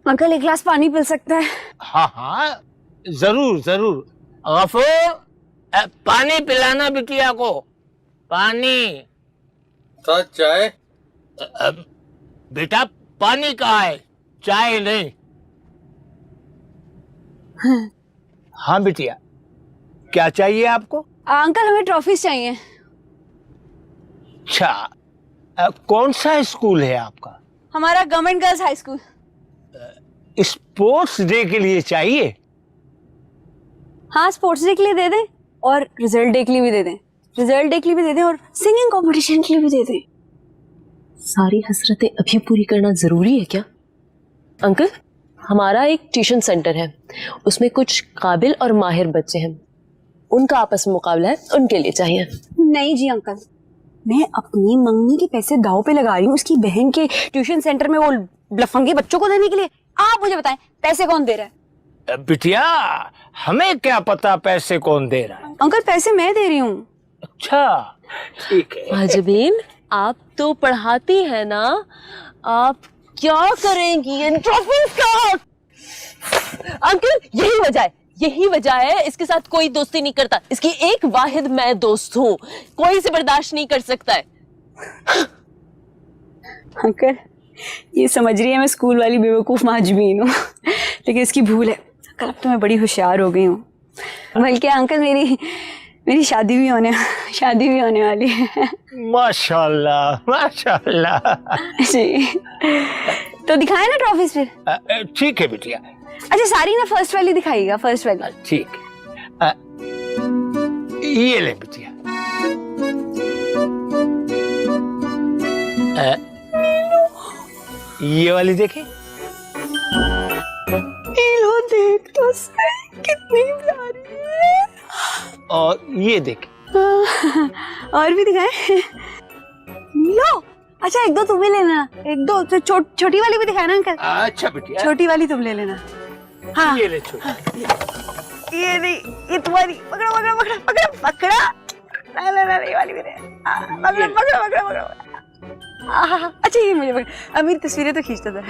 अंकल, एक गिलास पानी पिल सकता है? हाँ हाँ, जरूर जरूर। गफूर, पानी पिलाना बिटिया को, पानी। तो चाय? बेटा, पानी कहाँ है, चाय नहीं। हाँ बिटिया, क्या चाहिए आपको? अंकल, हमें ट्रॉफीज चाहिए। अच्छा, कौन सा स्कूल है आपका? हमारा government girls high school. Sports day के लिए चाहिए? हाँ, स्पोर्ट्स डे के लिए दे दें और रिजल्ट डे के लिए भी दे दें। रिजल्ट डे के लिए भी दे दें और सिंगिंग कंपटीशन के लिए भी दे दें। सारी हसरतें अभी पूरी करना जरूरी है क्या? अंकल, हमारा एक ट्यूशन सेंटर है, उसमें कुछ काबिल और माहिर बच्चे हैं, उनका आपस में मुकाबला है, उनके लिए चाहिए। नहीं जी अंकल, मैं अपनी मंगनी के पैसे दाव पे लगा रही हूँ उसकी बहन के ट्यूशन सेंटर में वो लफंगे बच्चों को देने के लिए। आप मुझे बताएं, पैसे कौन दे रहा है? बिटिया, हमें क्या पता पैसे कौन दे रहा है। अंकल, पैसे मैं दे रही हूँ। अच्छा, ठीक है। महाजबीन, आप तो पढ़ाती है ना, आप क्या करेंगी इन ट्रॉफीज का? अंकल, यही वजह है इसके साथ कोई दोस्ती नहीं करता। इसकी एक वाहिद मैं दोस्त हूँ, कोई इसे बर्दाश्त नहीं कर सकता है। अंकल, ये समझ रही है मैं स्कूल वाली बेवकूफ महाजबीन हूँ, लेकिन इसकी भूल है। अंकल, अब तो मैं बड़ी होशियार हो गई हूँ। बल्कि अंकल, मेरी शादी भी होने वाली है। माशाल्लाह माशाल्लाह। जी, तो दिखाए ना ट्रॉफीज फिर? ठीक है बिटिया। अच्छा, सारी ना फर्स्ट वाली दिखाइएगा, फर्स्ट वाली। ठीक है, ये ले बिटिया। ये वाली देखें। लो, देख तो सही, कितनी प्यारी है। और ये देखें। और भी दिखाए? लो, अच्छा एक दो तुम भी लेना, एक दो छोटी वाली भी दिखाए ना अंकल। अच्छा बिटिया, छोटी वाली तुम ले लेना। हाँ, ये ले छोटी। ये नहीं, ये तुम्हारी। पकड़ो पकड़ो पकड़ो पकड़ो पकड़ा। नहीं, ये वाली भी नहीं। पकड़ो पकड़ो पकड़ो पकड़ो। अच्छा, ये मुझे पकड़। अब मेरी तस्वीरें तो खींचता था।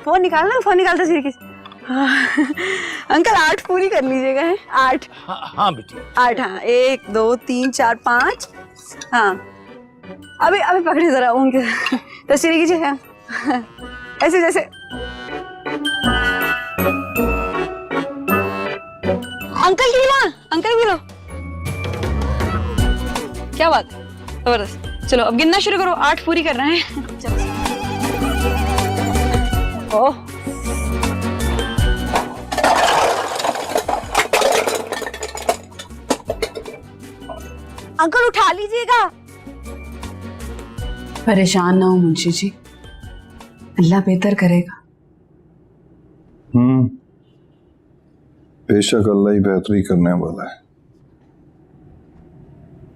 फोन निकालना, फोन निकाल, तस्वीर खींच। अंकल, 8 पूरी कर लीजिएगा। है 8? हाँ बिटिया, 8। हाँ, 1 2 3 4 5। हाँ, अभी पकड़े जरा उनके तस्वीर खींचे। हाँ, ऐसे जैसे। अंकल की लो, अंकल की लो। क्या बात, जबरदस्त। चलो अब गिनना शुरू करो, 8 पूरी करना है। ओह, अंकल उठा लीजिएगा। परेशान ना हो मुंशी जी, अल्लाह बेहतर करेगा। बेशक अल्लाह ही बेहतरी करने वाला है।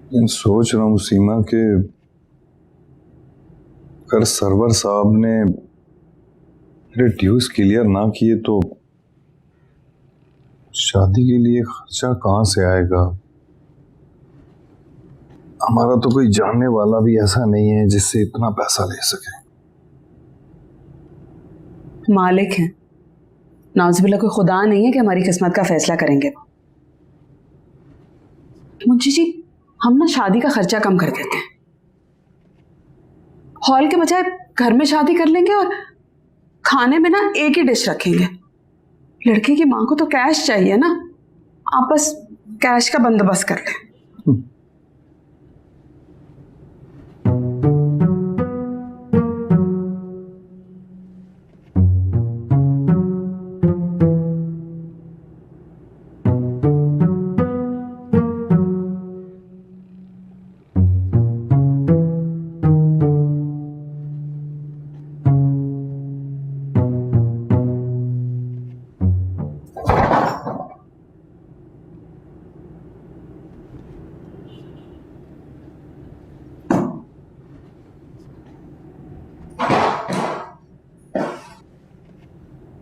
लेकिन सोच रहा हूँ सीमा के, अगर सरवर साहब ने मेरे ड्यूज क्लियर ना किए तो शादी के लिए खर्चा कहाँ से आएगा? हमारा तो कोई जानने वाला भी ऐसा नहीं है जिससे इतना पैसा ले सके। मालिक हैं, नाउज़ुबिल्लाह, कोई खुदा नहीं है कि हमारी किस्मत का फैसला करेंगे। मुंशी जी, हम ना शादी का खर्चा कम कर देते हैं, हॉल के बजाय घर में शादी कर लेंगे और खाने में ना एक ही डिश रखेंगे। लड़के की माँ को तो कैश चाहिए ना, आप बस कैश का बंदोबस्त कर लें।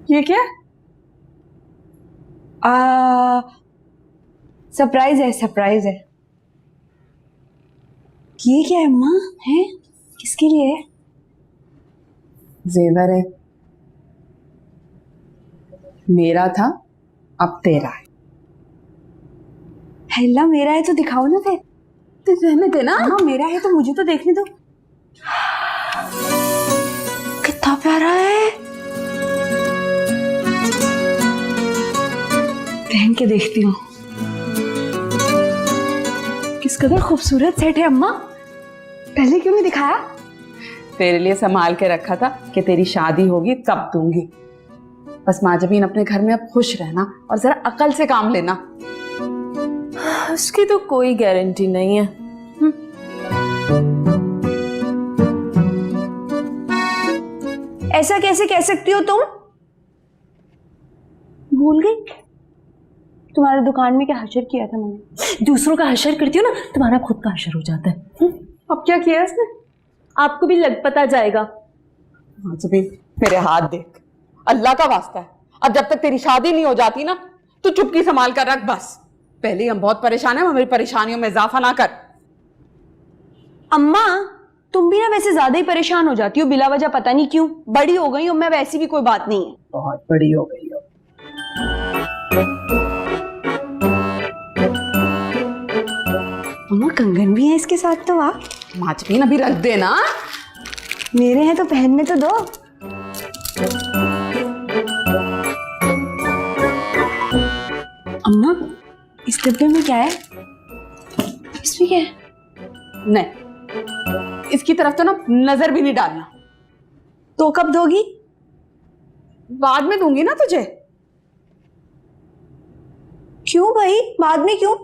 ये क्या? सरप्राइज है, सरप्राइज है। ये क्या है अम्मा? है किसके लिए है? जेवर है, मेरा था अब तेरा है। हेला मेरा है तो दिखाओ ना फिर। तो रहने देना। हाँ मेरा है तो मुझे तो देखने दो। कितना प्यारा है, पहन के देखती हूँ। किस कदर खूबसूरत सेट है अम्मा, पहले क्यों नहीं दिखाया? तेरे लिए संभाल के रखा था कि तेरी शादी होगी तब दूंगी। बस माजबीन अपने घर में अब खुश रहना और जरा अकल से काम लेना। उसकी तो कोई गारंटी नहीं है। ऐसा कैसे कह सकती हो तुम? भूल गई तुम्हारे दुकान में क्या हशर किया था मैंने? दूसरों का हशर करती हो ना, तुम्हारा खुद का हशर हो जाता है। अब क्या किया इसने? आपको भी लग पता जाएगा। माजबीन मेरे हाथ देख, अल्लाह का वास्ता है, अब जब तक तेरी शादी नहीं हो जाती ना तो चुपकी संभाल कर रख बस। पहले ही हम बहुत परेशान हैं, हमारी परेशानियों में इजाफा ना कर। अम्मा तुम भी ना वैसे ज्यादा ही परेशान हो जाती हो बिला वजह, पता नहीं क्यों। बड़ी हो गई हो, मैं वैसी भी कोई बात नहीं है। बहुत बड़ी हो गई हो। अम्मा कंगन भी है इसके साथ तो। वाह माजबीन अभी रख देना। मेरे हैं तो पहनने तो दो। अम्मा इस डब्बे में क्या है? इसमें क्या है? नहीं, इसकी तरफ तो ना नजर भी नहीं डालना। तो कब दोगी? बाद में दूंगी ना तुझे। क्यों भाई, बाद में क्यों?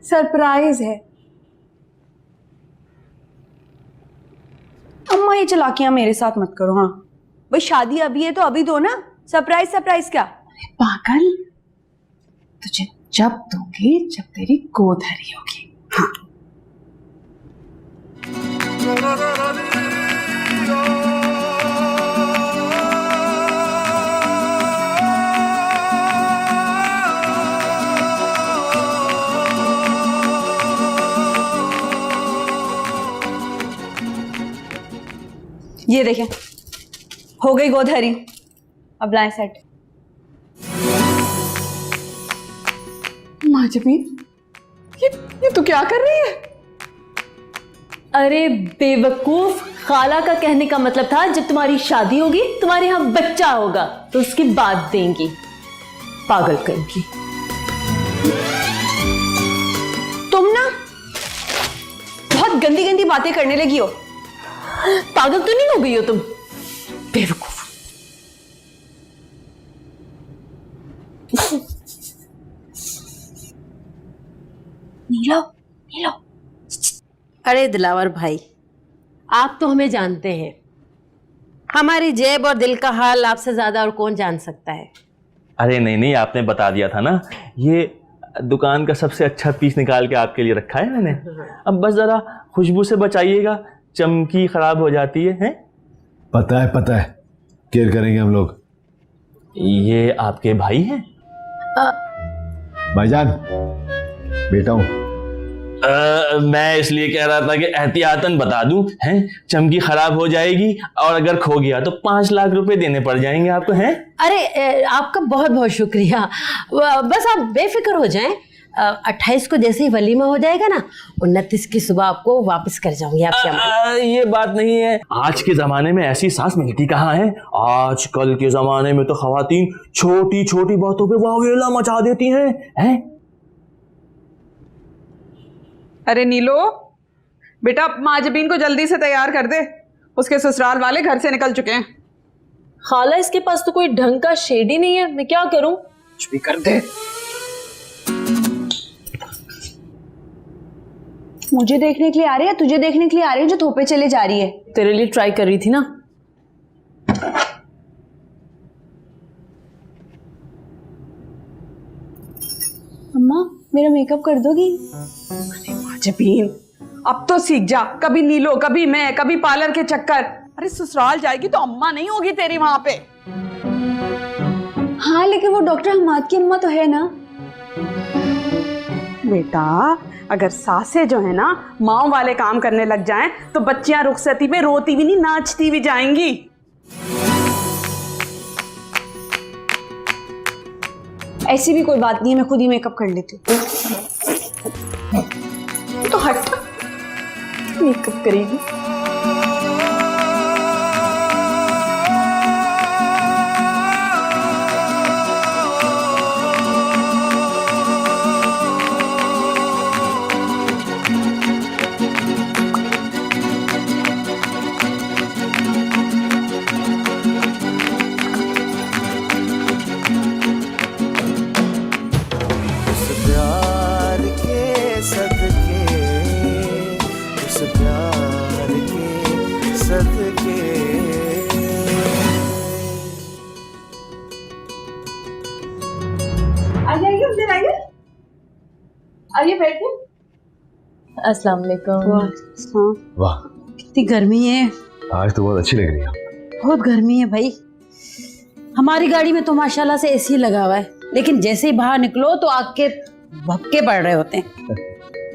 सरप्राइज है। अम्मा ये चलाकियां मेरे साथ मत करो। हाँ भाई शादी अभी है तो अभी दो ना, सरप्राइज सरप्राइज क्या? पागल, तुझे जब दूंगी जब तेरी गोद हरी होगी। हाँ ये देखें, हो गई गोद हरी। अब लाएं सेट। माजबीन ये तू क्या कर रही है? अरे बेवकूफ, खाला का कहने का मतलब था जब तुम्हारी शादी होगी, तुम्हारे यहाँ बच्चा होगा तो उसके बाद देंगी। पागल करेगी। तुम ना बहुत गंदी गंदी बातें करने लगी हो। पागल तो नहीं हो गई हो तुम? बेवकूफ। नीलो नीलो। अरे दिलावर भाई, आप तो हमें जानते हैं, हमारी जेब और दिल का हाल आपसे ज्यादा और कौन जान सकता है। अरे नहीं नहीं, आपने बता दिया था ना, ये दुकान का सबसे अच्छा पीस निकाल के आपके लिए रखा है मैंने। अब बस जरा खुशबू से बचाइएगा, चमकी खराब हो जाती है? पता है, केयर करेंगे हम लोग। ये आपके भाई हैं? भाईजान बेटा हूं। मैं इसलिए कह रहा था कि एहतियातन बता दूं, हैं चमकी खराब हो जाएगी और अगर खो गया तो 5 लाख रुपए देने पड़ जाएंगे आपको, हैं? अरे आपका बहुत बहुत शुक्रिया। बस आप बेफिक्र हो जाएं। 28 को जैसे ही वलीमा हो जाएगा ना, 29 की सुबह आपको वापस कर जाऊंगी आपके। ये बात नहीं है, आज के जमाने में ऐसी सास मिलती कहाँ है। आजकल के जमाने में तो खवातीन छोटी छोटी बातों पे वावेला मचा देती हैं। अरे नीलो बेटा, माजबीन को जल्दी से तैयार कर दे, उसके ससुराल वाले घर से निकल चुके हैं। खाला इसके पास तो कोई ढंग का शेड ही नहीं है, मैं क्या करूं? कुछ भी कर दे। मुझे देखने के लिए आ रही है, तुझे देखने के लिए आ रही है जो थोपे चले जा रही है? तेरे लिए ट्राई कर रही थी ना। अम्मा मेरा मेकअप कर दोगी? माजबीन अब तो सीख जा, कभी नीलो कभी मैं, कभी पार्लर के चक्कर। अरे ससुराल जाएगी तो अम्मा नहीं होगी तेरी वहां पे। हाँ लेकिन वो डॉक्टर हमाद की अम्मा तो है ना। बेटा अगर सासें जो है ना माँ वाले काम करने लग जाएं तो बच्चियां रुखसती पे रोती भी नहीं, नाचती भी जाएंगी। ऐसी भी कोई बात नहीं है, मैं खुद ही मेकअप कर लेती हूँ। तो हट, मेकअप करेगी। आइए बैठिए। अस्सलाम वालेकुम। वाह कितनी गर्मी है आज तो बहुत अच्छी लग रही है। बहुत गर्मी है भाई। हमारी गाड़ी में तो माशाल्लाह से एसी लगा हुआ है, लेकिन जैसे ही बाहर निकलो तो आग के भपके पड़ रहे होते हैं।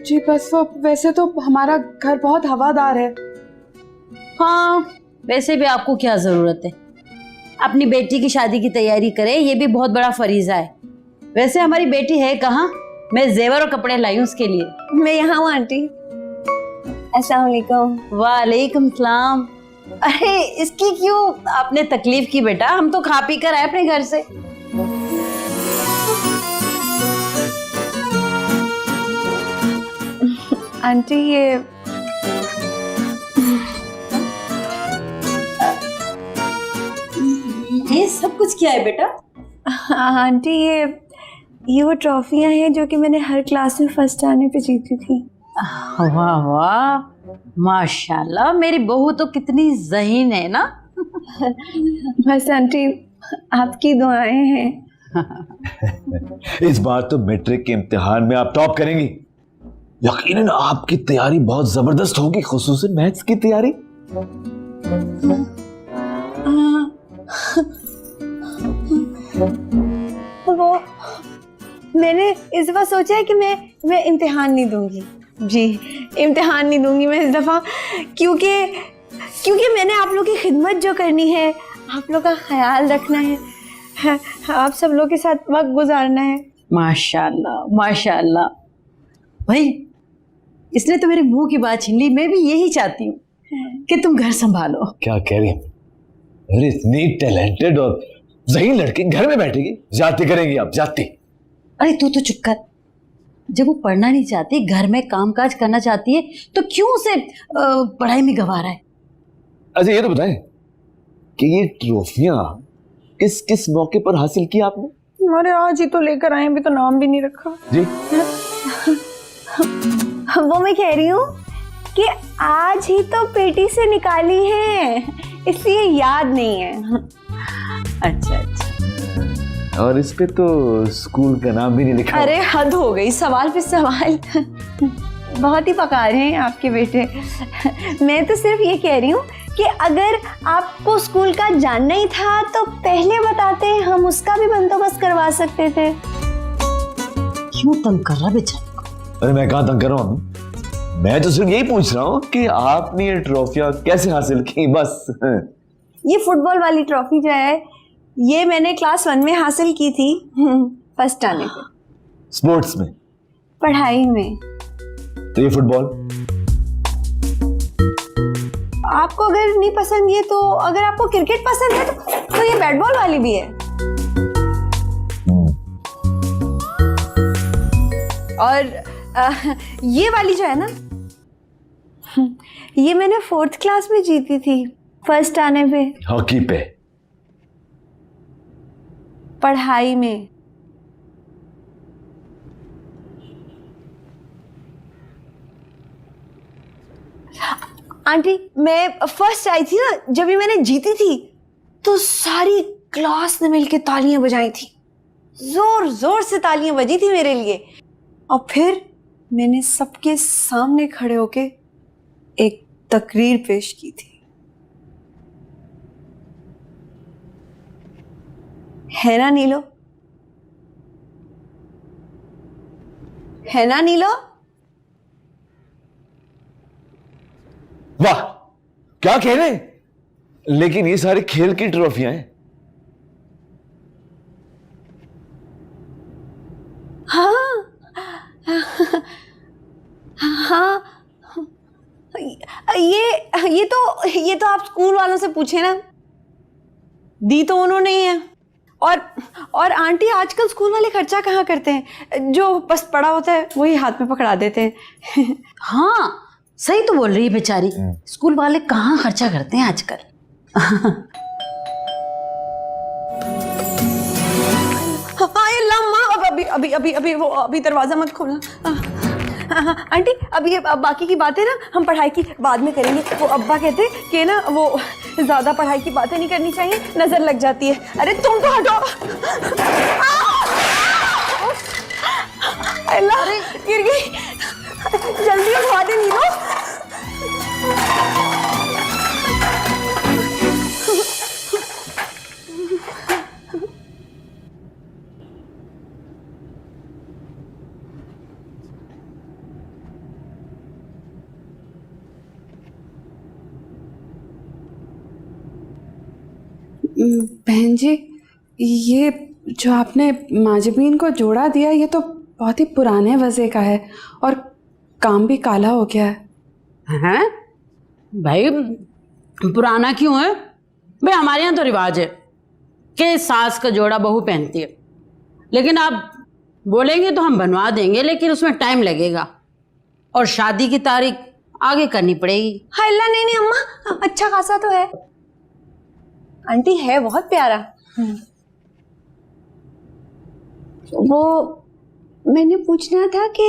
जी बस वो वैसे तो हमारा घर बहुत हवादार है। हाँ वैसे भी आपको क्या जरूरत है, अपनी बेटी की शादी की तैयारी करें, ये भी बहुत बड़ा फरीजा है। वैसे हमारी बेटी है कहाँ? मैं जेवर और कपड़े लाई हूँ उसके लिए। मैं यहाँ हूँ आंटी। अस्सलाम वालेकुम। वालेकुम सलाम। अरे इसकी क्यों आपने तकलीफ की बेटा, हम तो खा पी कर आए अपने घर से। आंटी ये सब कुछ क्या है बेटा? आंटी ये वो ट्रॉफियां हैं जो कि मैंने हर क्लास में फर्स्ट आने पे जीती थी। वाह वाह माशाल्लाह, मेरी बहू तो कितनी ज़हीन है ना। बस आंटी आपकी दुआएं हैं। इस बार तो मैट्रिक के इम्तिहान में आप टॉप करेंगी। यकीनन आपकी तैयारी बहुत जबरदस्त होगी, खुसूसन मैथ्स की तैयारी। वो मैंने इस दफा सोचा है कि मैं इम्तिहान नहीं दूंगी। जी इम्तिहान नहीं दूंगी मैं इस दफा, क्योंकि मैंने आप लोग की खिदमत जो करनी है, आप लोग का ख्याल रखना है, आप सब लोग के साथ वक्त गुजारना है। माशाल्लाह माशाल्लाह। भाई इसने तो मेरे मुंह की बात छीन ली। मैं भी यही चाहती हूँ कि तुम घर संभालो। क्या कह रही? अरे इतनी टैलेंटेड और ज़हीन लड़की घर में बैठेगी, जाती करेंगी आप, जाती। अरे तू तो चुप कर। जब वो पढ़ना नहीं चाहती, घर में कामकाज करना चाहती है, तो क्यों उसे पढ़ाई में गंवा रहा है? अच्छा ये तो बताएं कि ये ट्रॉफियां किस किस मौके पर हासिल की आपने? अरे आज ही तो लेकर आए, अभी तो नाम भी नहीं रखा जी। वो मैं कह रही हूँ कि आज ही तो पेटी से निकाली है, इसलिए याद नहीं है। अच्छा अच्छा। और इस पे तो स्कूल का नाम भी नहीं लिखा। अरे हद हो गई, सवाल पे सवाल। बहुत ही पकार हैं आपके बेटे। मैं तो सिर्फ ये कह रही हूँ कि अगर आपको स्कूल का जानना ही था तो पहले बताते, हम उसका भी बंदोबस्त करवा सकते थे। क्यों तंग कर रहा बेचारा? अरे मैं कहाँ तंग कर रहा हूँ? मैं तो सिर्फ यही पूछ रहा हूँ कि आपने ये ट्रॉफियां कैसे हासिल की, बस। ये फुटबॉल वाली ट्रॉफी जो है ये मैंने क्लास 1 में हासिल की थी, फर्स्ट आने पे। स्पोर्ट्स में? पढ़ाई में। तो ये फुटबॉल आपको अगर नहीं पसंद ये तो, अगर आपको क्रिकेट पसंद है तो ये बैट बॉल वाली भी है। और ये वाली जो है ना, ये मैंने 4th क्लास में जीती थी, फर्स्ट आने पे। हॉकी पे? पढ़ाई में। आंटी मैं फर्स्ट आई थी ना, जब ये मैंने जीती थी तो सारी क्लास ने मिलके तालियां बजाई थी, जोर जोर से तालियां बजी थी मेरे लिए। और फिर मैंने सबके सामने खड़े होके एक तकरीर पेश की थी, है ना नीलो? है ना नीलो? वाह, क्या कह रहे हैं? लेकिन ये सारी खेल की ट्रॉफियां हैं। हाँ हाँ, ये तो आप स्कूल वालों से पूछे ना, दी तो उन्होंने ही है। और आंटी आजकल स्कूल वाले खर्चा कहाँ करते हैं, जो बस पड़ा होता है वही हाथ में पकड़ा देते हैं। हाँ सही तो बोल रही है बेचारी, स्कूल वाले कहाँ खर्चा करते हैं आजकल। अभी दरवाजा मत खोलना। आंटी अभी बाकी की बातें ना हम पढ़ाई की बाद में करेंगे। वो अब्बा कहते कि ना वो ज्यादा पढ़ाई की बातें नहीं करनी चाहिए, नजर लग जाती है। अरे तुम तो हटो। अल्लाह गिर गई, जल्दी उठवा दे नीलो। बहन जी, ये जो आपने माजबीन को जोड़ा दिया ये तो बहुत ही पुराने वज़े का है और काम भी काला हो गया है। हैं भाई, पुराना क्यों है भाई? हमारे यहाँ तो रिवाज है कि सास का जोड़ा बहू पहनती है, लेकिन आप बोलेंगे तो हम बनवा देंगे, लेकिन उसमें टाइम लगेगा और शादी की तारीख आगे करनी पड़ेगी। हाँ अल्लाह, नहीं अम्मा, अच्छा खासा तो है। आंटी है बहुत प्यारा। वो मैंने पूछना था कि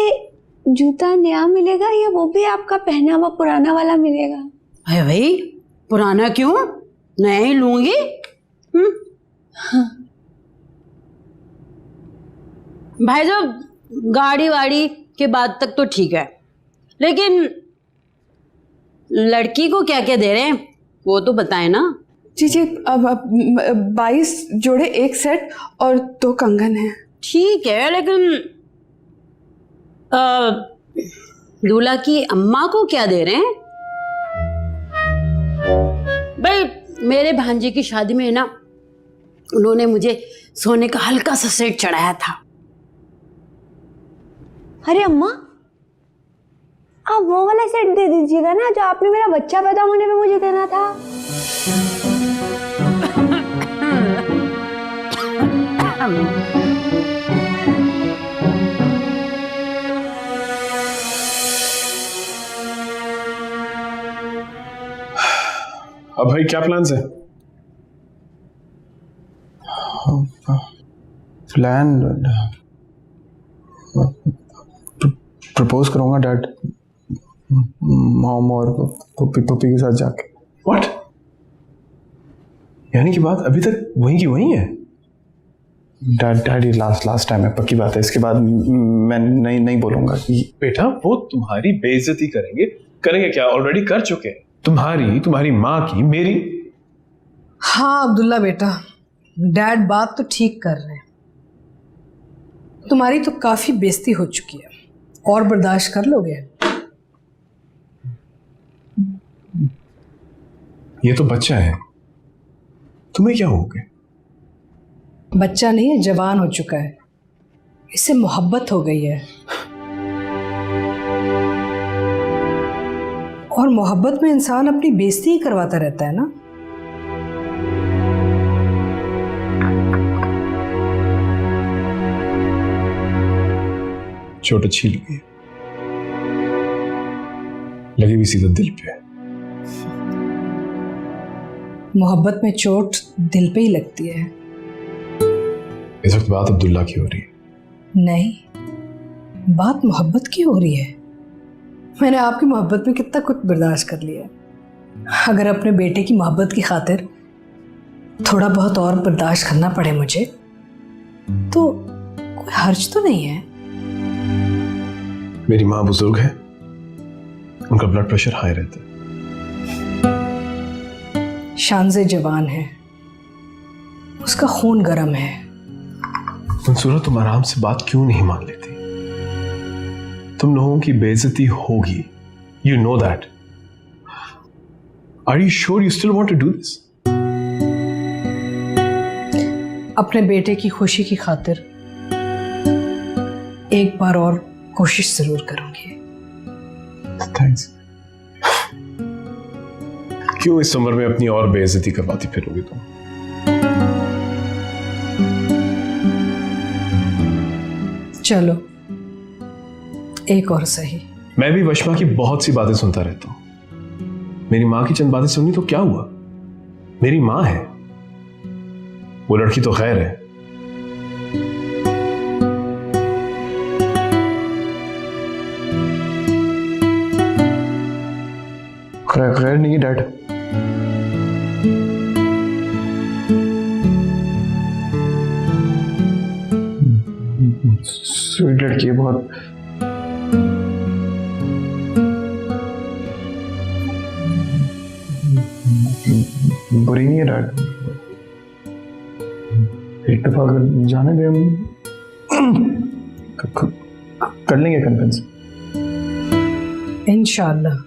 जूता नया मिलेगा या वो भी आपका पहना हुआ पुराना वाला मिलेगा? अरे भाई, पुराना क्यों, नया ही लूंगी। भाई जो गाड़ी वाड़ी के बाद तक तो ठीक है, लेकिन लड़की को क्या क्या दे रहे हैं वो तो बताएं ना। जी अब 22 जोड़े एक सेट और 2 कंगन हैं। ठीक है, लेकिन दूल्हा की अम्मा को क्या दे रहे हैं? भाई मेरे भांजे की शादी में ना, उन्होंने मुझे सोने का हल्का सा सेट चढ़ाया था। अरे अम्मा, आप वो वाला सेट दे दीजिएगा ना जो आपने मेरा बच्चा पैदा होने पे मुझे देना था। अब भाई क्या प्लान है? प्लान प्रपोज करूंगा डैड, मॉम और पप्पी के साथ जाके। व्हाट? यानी कि बात अभी तक वहीं की वहीं है? डैड ये लास्ट टाइम है, पक्की बात है। इसके बाद मैं नहीं बोलूंगा। बेटा वो तुम्हारी बेइज्जती करेंगे क्या? ऑलरेडी कर चुके हैं। तुम्हारी माँ की, मेरी। हाँ अब्दुल्ला बेटा, डैड बात तो ठीक कर रहे हैं। तुम्हारी तो काफी बेइज्जती हो चुकी है, और बर्दाश्त कर लोगे? ये तो बच्चा है, तुम्हें क्या हो गया? बच्चा नहीं है, जवान हो चुका है, इससे मोहब्बत हो गई है। और मोहब्बत में इंसान अपनी बेइज्जती ही करवाता रहता है ना। चोट अच्छी लगी, लगी भी सीधा दिल पे। मोहब्बत में चोट दिल पे ही लगती है। इस वक्त बात अब्दुल्ला की हो रही है। नहीं, बात मोहब्बत की हो रही है। मैंने आपकी मोहब्बत में कितना कुछ बर्दाश्त कर लिया है। अगर अपने बेटे की मोहब्बत की खातिर थोड़ा बहुत और बर्दाश्त करना पड़े मुझे, तो कोई हर्ज तो नहीं है। मेरी माँ बुजुर्ग है, उनका ब्लड प्रेशर हाई रहता है। शानज़े जवान है, उसका खून गर्म है। मंसूरा, तुम आराम से बात क्यों नहीं मान लेती? तुम लोगों की बेइज्जती होगी, you know that. Are you sure you still want to do this? अपने बेटे की खुशी की खातिर एक बार और कोशिश जरूर करूंगी। थैंक्स। क्यों इस उम्र में अपनी और बेइज्जती करवाती फिरोगी तुम? चलो एक और सही। मैं भी वशमा की बहुत सी बातें सुनता रहता हूं। मेरी मां की चंद बातें सुनी तो क्या हुआ? मेरी मां है, वो लड़की तो खैर है। खैर नहीं डैड। स्वीट लड़की है बहुत। बुरी नहीं है डैड। एक दफा अगर जाने दे हम कर लेंगे कन्विंस। इंशाल्लाह।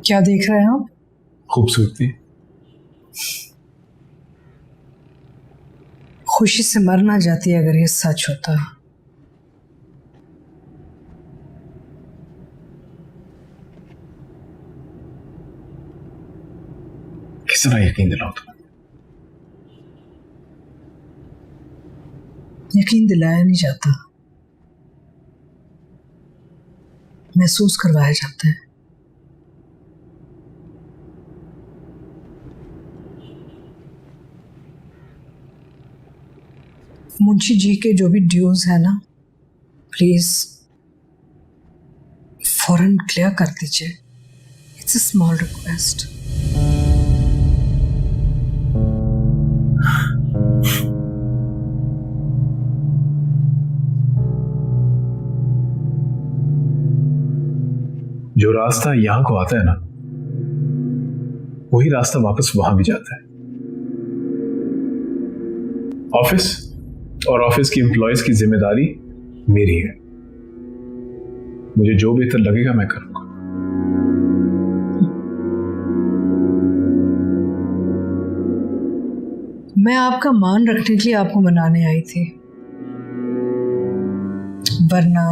क्या देख रहे हैं आप? खूबसूरती। खुशी से मर ना जाती अगर ये सच होता। किस तरह यकीन दिलाओ तुम? यकीन दिलाया नहीं जाता, महसूस करवाया जाता है। मुंशी जी के जो भी ड्यूज है ना, प्लीज फौरन क्लियर कर दीजिए। It's a small request. जो रास्ता यहां को आता है ना, वही रास्ता वापस वहां भी जाता है। ऑफिस और ऑफिस की एम्प्लॉयज की जिम्मेदारी मेरी है। मुझे जो बेहतर लगेगा मैं करूंगा। मैं आपका मान रखने के लिए आपको मनाने आई थी, वरना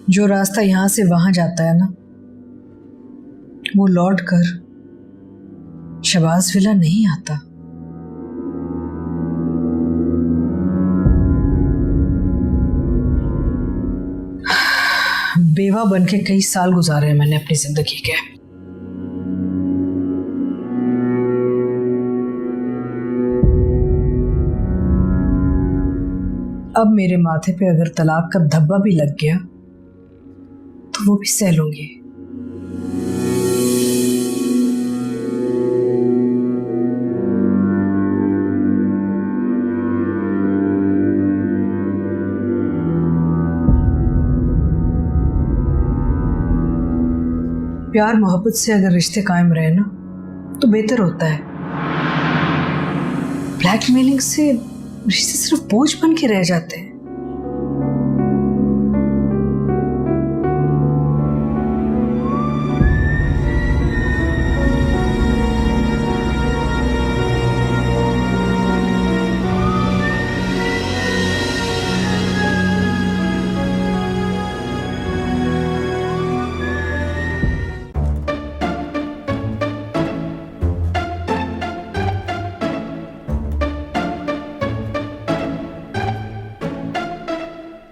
जो रास्ता यहां से वहां जाता है ना, वो लौट कर शबाज विला नहीं आता। बेवा बनके कई साल गुजारे हैं मैंने अपनी जिंदगी के। अब मेरे माथे पे अगर तलाक का धब्बा भी लग गया तो वो भी सह लूंगी। प्यार मोहब्बत से अगर रिश्ते कायम रहे ना तो बेहतर होता है। ब्लैकमेलिंग से रिश्ते सिर्फ बोझ बन के रह जाते हैं।